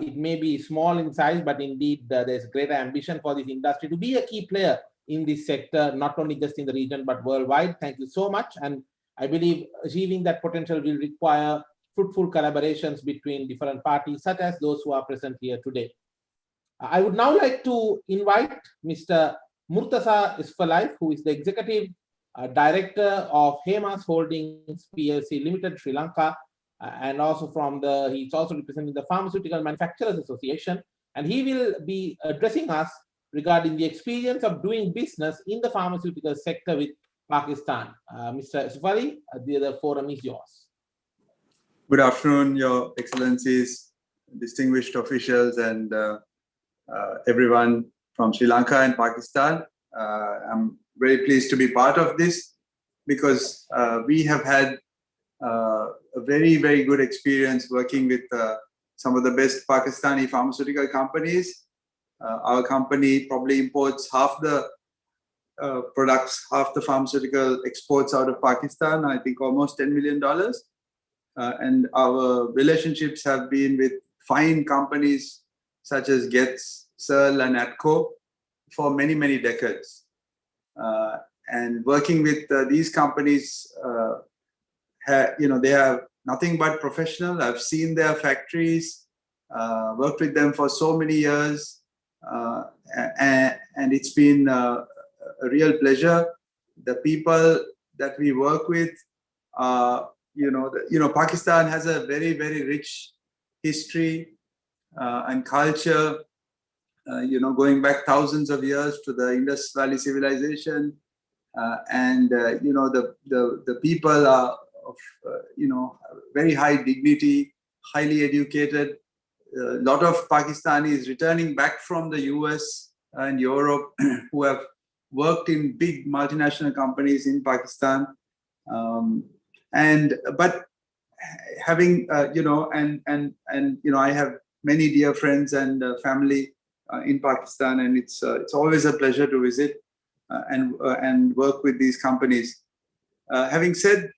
it may be small in size, but indeed there's greater ambition for this industry to be a key player in this sector, not only just in the region, but worldwide. Thank you so much. And I believe achieving that potential will require fruitful collaborations between different parties, such as those who are present here today. I would now like to invite Mr. Murtaza Isfalai, who is the Executive Director of Hemas Holdings PLC Limited, Sri Lanka, and also he's also representing the Pharmaceutical Manufacturers Association, and he will be addressing us regarding the experience of doing business in the pharmaceutical sector with Pakistan. Mr. Isfalai, the forum is yours. Good afternoon, Your Excellencies, distinguished officials, and everyone from Sri Lanka and Pakistan. I'm very pleased to be part of this because we have had a very, very good experience working with some of the best Pakistani pharmaceutical companies. Our company probably imports half the products, half the pharmaceutical exports out of Pakistan, I think almost $10 million. And our relationships have been with fine companies such as Getz, Searle, and Atco for many, many decades. And working with these companies, they have nothing but professional. I've seen their factories, worked with them for so many years, and it's been a real pleasure. The people that we work with, Pakistan has a very, very rich history and culture, going back thousands of years to the Indus Valley civilization. The people are of very high dignity, highly educated. A lot of Pakistanis returning back from the US and Europe who have worked in big multinational companies in Pakistan. But having I have many dear friends and family in Pakistan, and it's always a pleasure to visit and work with these companies. Having said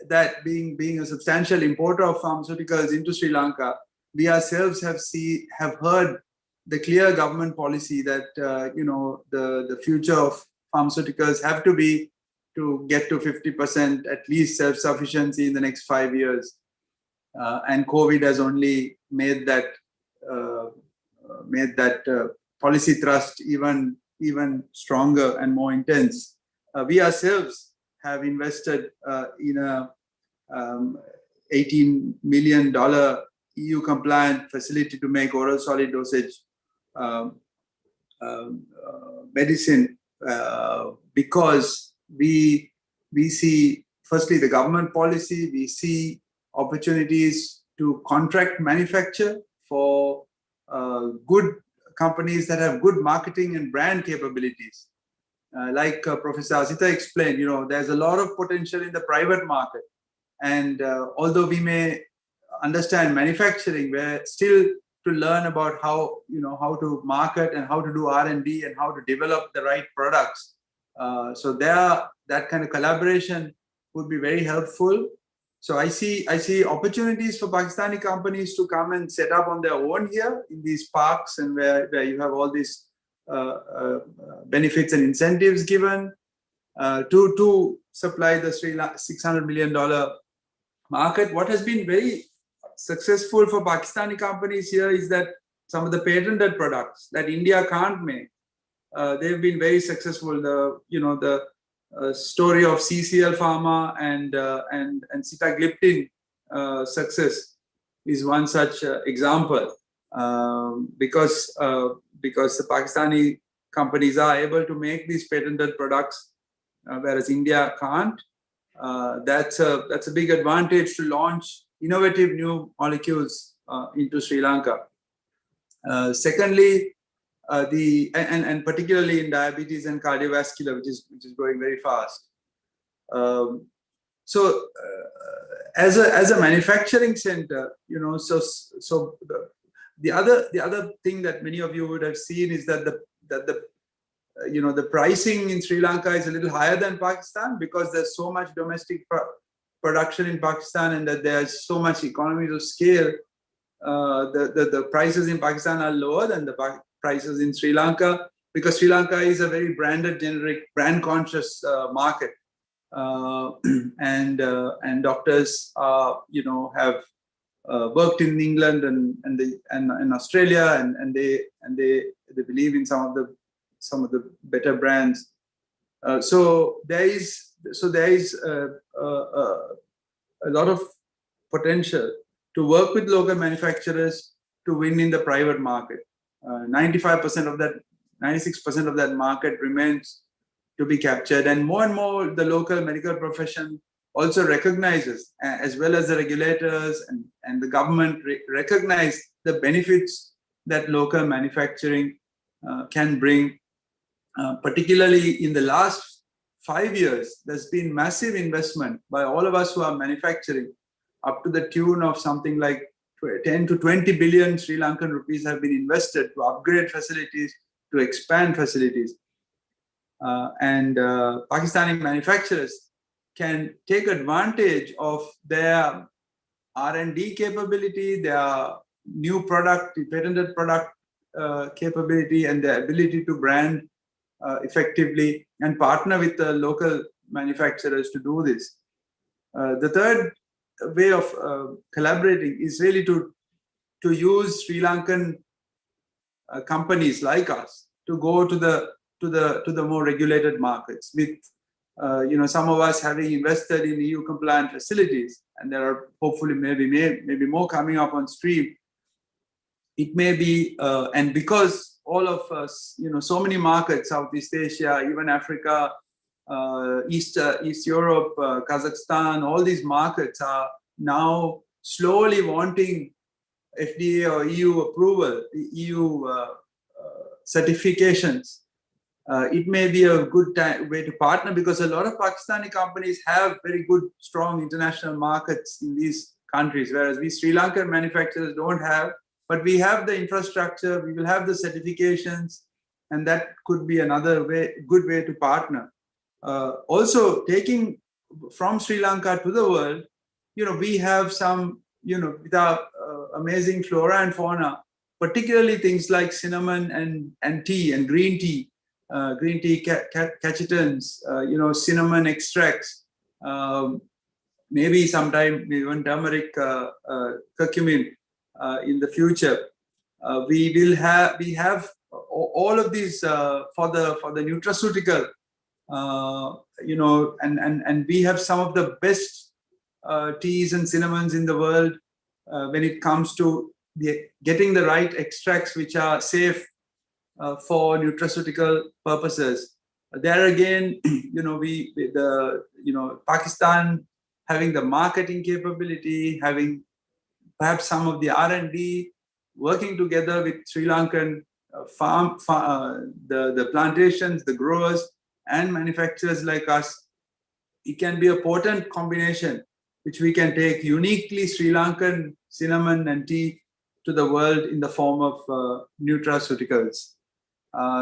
that, being a substantial importer of pharmaceuticals into Sri Lanka, we ourselves have heard the clear government policy that the future of pharmaceuticals have to be to get to 50% at least self-sufficiency in the next 5 years, and COVID has only made that policy thrust even stronger and more intense. We ourselves have invested in a $18 million EU compliant facility to make oral solid dosage medicine because we see, firstly, the government policy. We see opportunities to contract manufacture for good companies that have good marketing and brand capabilities. Like Professor Asita explained, there's a lot of potential in the private market. And although we may understand manufacturing, we're still to learn about how to market and how to do R&D and how to develop the right products. So that kind of collaboration would be very helpful. So I see opportunities for Pakistani companies to come and set up on their own here in these parks, and where you have all these benefits and incentives given to supply the $600 million market. What has been very successful for Pakistani companies here is that some of the patented products that India can't make, they've been very successful. The story of CCL Pharma and sitagliptin success is one such example, because the Pakistani companies are able to make these patented products, whereas India can't. That's a big advantage to launch innovative new molecules into Sri Lanka. Secondly, and particularly in diabetes and cardiovascular, which is growing very fast. As a manufacturing center, so the other thing that many of you would have seen is that the pricing in Sri Lanka is a little higher than Pakistan because there's so much domestic production in Pakistan, and that there's so much economies of scale. The prices in Pakistan are lower than the prices in Sri Lanka, because Sri Lanka is a very branded, generic, brand conscious market, and doctors have worked in England and Australia, and they believe in some of the better brands. So there is a lot of potential to work with local manufacturers to win in the private market. 96% of that market remains to be captured, and more the local medical profession also recognizes, as well as the regulators and the government recognize the benefits that local manufacturing can bring. Particularly in the last 5 years, there's been massive investment by all of us who are manufacturing, up to the tune of something like 10 to 20 billion Sri Lankan rupees have been invested to upgrade facilities, to expand facilities. And Pakistani manufacturers can take advantage of their R&D capability, their new product, patented product capability and the ability to brand effectively and partner with the local manufacturers to do this. The third way of collaborating is really to use Sri Lankan companies like us to go to the more regulated markets with some of us having invested in EU compliant facilities, and there are hopefully maybe more coming up on stream. It may be and because all of us, so many markets, Southeast Asia, even Africa, East Europe, Kazakhstan, all these markets are now slowly wanting FDA or EU approval, EU certifications. It may be a good way to partner, because a lot of Pakistani companies have very good, strong international markets in these countries, whereas we Sri Lankan manufacturers don't have. But we have the infrastructure, we will have the certifications, and that could be another good way to partner. Also, taking from Sri Lanka to the world, we have some, with our amazing flora and fauna, particularly things like cinnamon and tea and green tea catchitons, cinnamon extracts, maybe sometime even turmeric, curcumin in the future. We have all of these for the nutraceutical, and we have some of the best teas and cinnamons in the world when it comes to getting the right extracts which are safe for nutraceutical purposes. There again, Pakistan having the marketing capability, having perhaps some of the R&D, working together with Sri Lankan the plantations, the growers, and manufacturers like us, it can be a potent combination which we can take uniquely Sri Lankan cinnamon and tea to the world in the form of nutraceuticals.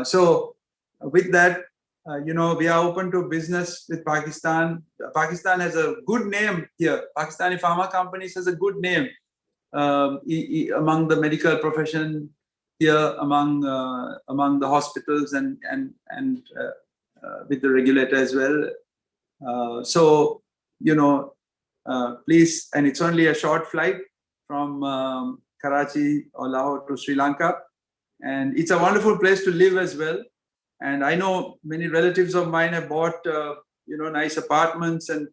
So with that, we are open to business with Pakistan. Pakistan has a good name here. Pakistani pharma companies has a good name among the medical profession here, among the hospitals and with the regulator as well. So please, and it's only a short flight from Karachi or Lahore to Sri Lanka, and it's a wonderful place to live as well. And I know many relatives of mine have bought nice apartments and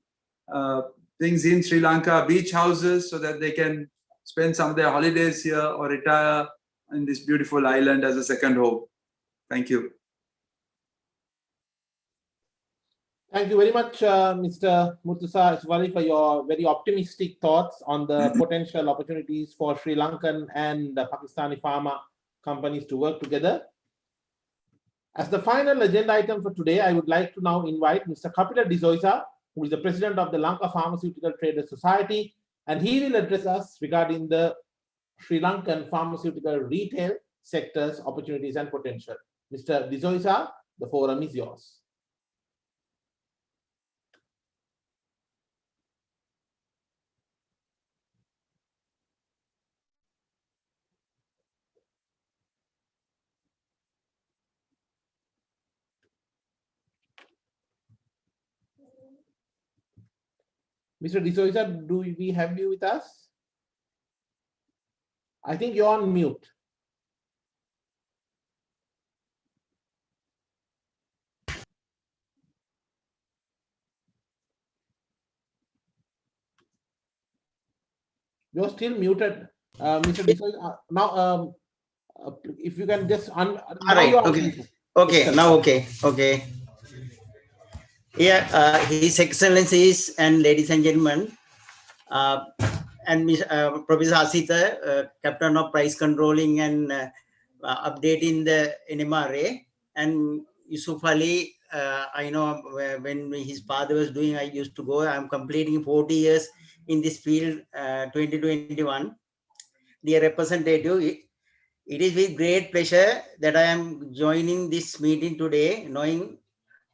things in Sri Lanka, beach houses, so that they can spend some of their holidays here or retire in this beautiful island as a second home. Thank you. Thank you very much, Mr. Murtuza Aswari, for your very optimistic thoughts on the potential opportunities for Sri Lankan and Pakistani pharma companies to work together. As the final agenda item for today, I would like to now invite Mr. Kapila Dizoisa, who is the president of the Lanka Pharmaceutical Traders Society, and he will address us regarding the Sri Lankan pharmaceutical retail sector's opportunities and potential. Mr. Dizoisa, the forum is yours. Mr. Dizoisa, do we have you with us? I think you're on mute. You're still muted, Mr. Dizoisa. Now, if you can just all right. Okay. Now, okay. Yeah, His Excellencies and ladies and gentlemen, and Professor Asita, Captain of Price Controlling and updating the NMRA, and Yusuf Ali, I know when his father was doing, I used to go. I'm completing 40 years in this field, 2021. Dear representative, it is with great pleasure that I am joining this meeting today, knowing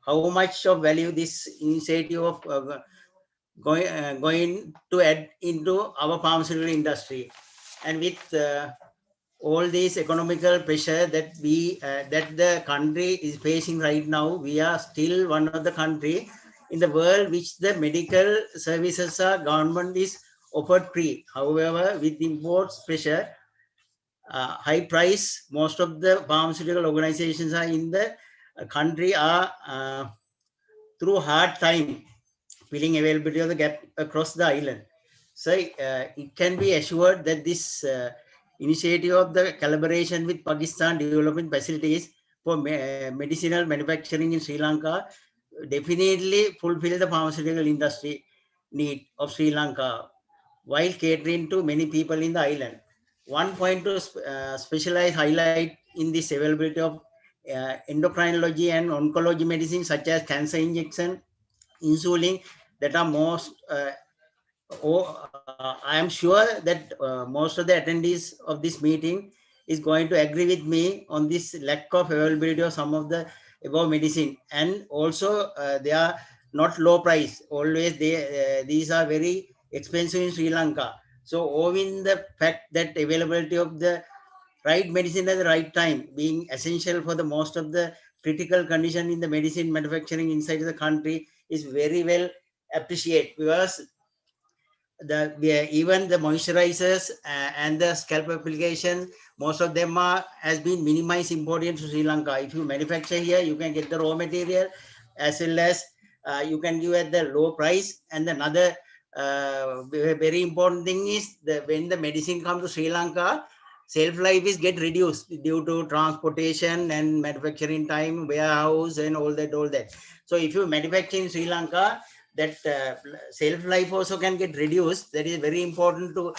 how much of value this initiative of going to add into our pharmaceutical industry. And with all these economical pressure that that the country is facing right now, we are still one of the country in the world which the medical services are government is offered free. However, with imports pressure, high price, most of the pharmaceutical organizations are in the country are through hard time filling availability of the gap across the island. So it can be assured that this initiative of the collaboration with Pakistan developing facilities for medicinal manufacturing in Sri Lanka definitely fulfill the pharmaceutical industry need of Sri Lanka while catering to many people in the island. One point to specialize highlight in this availability of endocrinology and oncology medicine such as cancer injection, insulin, that are most I am sure that most of the attendees of this meeting is going to agree with me on this lack of availability of some of the above medicine, and also they are not low price. Always these are very expensive in Sri Lanka. So owing the fact that availability of the right medicine at the right time being essential for the most of the critical condition in the medicine manufacturing inside the country is very well appreciated, because even the moisturizers and the scalp application, most of them has been minimized imported to Sri Lanka. If you manufacture here, you can get the raw material as well as you can give at the low price. And another very important thing is that when the medicine comes to Sri Lanka, shelf life is get reduced due to transportation and manufacturing time, warehouse and all that. So if you manufacture in Sri Lanka, that shelf life also can get reduced. That is very important to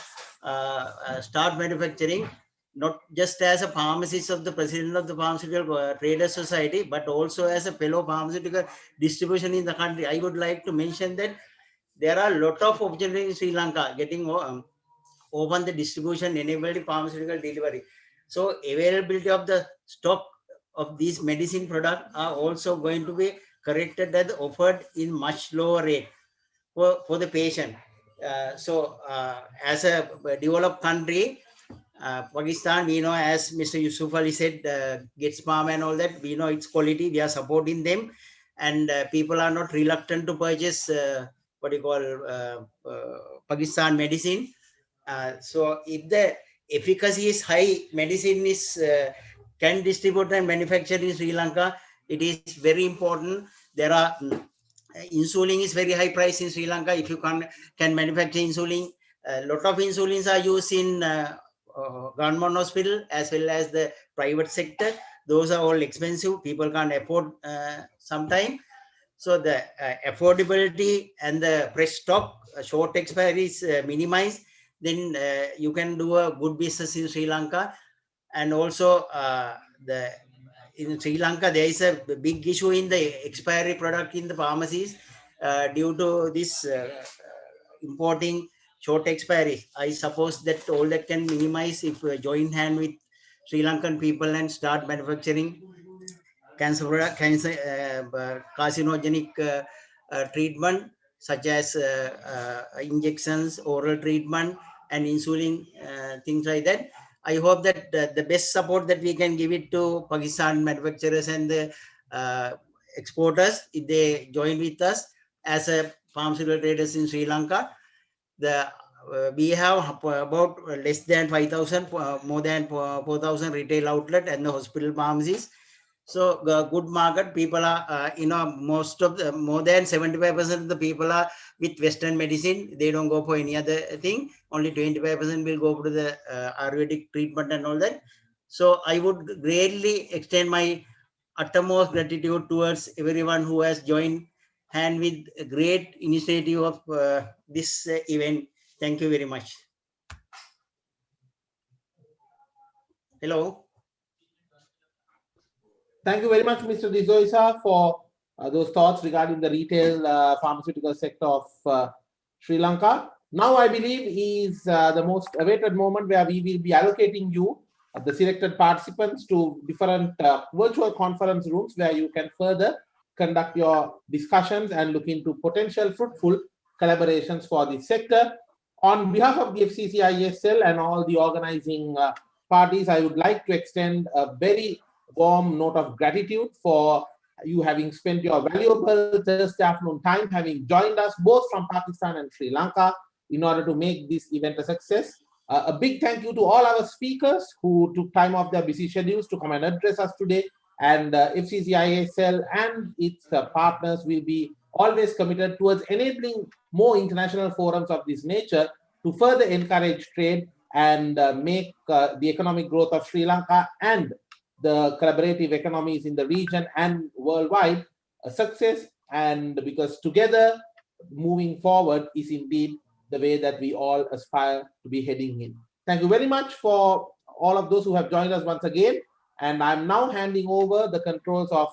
start manufacturing, not just as a pharmacist of the president of the Pharmaceutical Traders Society, but also as a fellow pharmaceutical distribution in the country. I would like to mention that there are a lot of opportunities in Sri Lanka getting open the distribution, enabling pharmaceutical delivery. So availability of the stock of these medicine products are also going to be corrected and offered in much lower rate for the patient. As a developed country, Pakistan, we know, as Mr. Yusuf Ali said, gets palm and all that, we know its quality, we are supporting them, and people are not reluctant to purchase Pakistan medicine. So if the efficacy is high, medicine is can distribute and manufacture in Sri Lanka, it is very important. There are insulin is very high price in Sri Lanka. If you can manufacture insulin, a lot of insulins are used in government hospital as well as the private sector. Those are all expensive. People can't afford sometime. So the affordability and the fresh stock, short expiry is minimized. Then you can do a good business in Sri Lanka. And also in Sri Lanka, there is a big issue in the expiry product in the pharmacies due to this importing short expiry. I suppose that all that can minimize if we join hand with Sri Lankan people and start manufacturing carcinogenic treatment such as injections, oral treatment, and insulin, things like that. I hope that the best support that we can give it to Pakistan manufacturers and the exporters, if they join with us as a pharmaceutical traders in Sri Lanka. We have about less than 5,000, more than 4,000 retail outlet and the hospital pharmacies. So good market, people are, most of the, more than 75% of the people are with Western medicine. They don't go for any other thing. Only 25% will go for the Ayurvedic treatment and all that. So I would greatly extend my utmost gratitude towards everyone who has joined hand with a great initiative of this event. Thank you very much. Hello. Thank you very much, Mr. Dizoisa, for those thoughts regarding the retail pharmaceutical sector of Sri Lanka. Now, I believe is the most awaited moment where we will be allocating you, the selected participants, to different virtual conference rooms where you can further conduct your discussions and look into potential fruitful collaborations for the sector. On behalf of the FCCISL and all the organizing parties, I would like to extend a very warm note of gratitude for you having spent your valuable Thursday afternoon time having joined us both from Pakistan and Sri Lanka in order to make this event a success. A big thank you to all our speakers who took time off their busy schedules to come and address us today. And FCCISL and its partners will be always committed towards enabling more international forums of this nature to further encourage trade and make the economic growth of Sri Lanka and the collaborative economies in the region and worldwide a success. And because together moving forward is indeed the way that we all aspire to be heading in. Thank you very much for all of those who have joined us once again. And I'm now handing over the controls of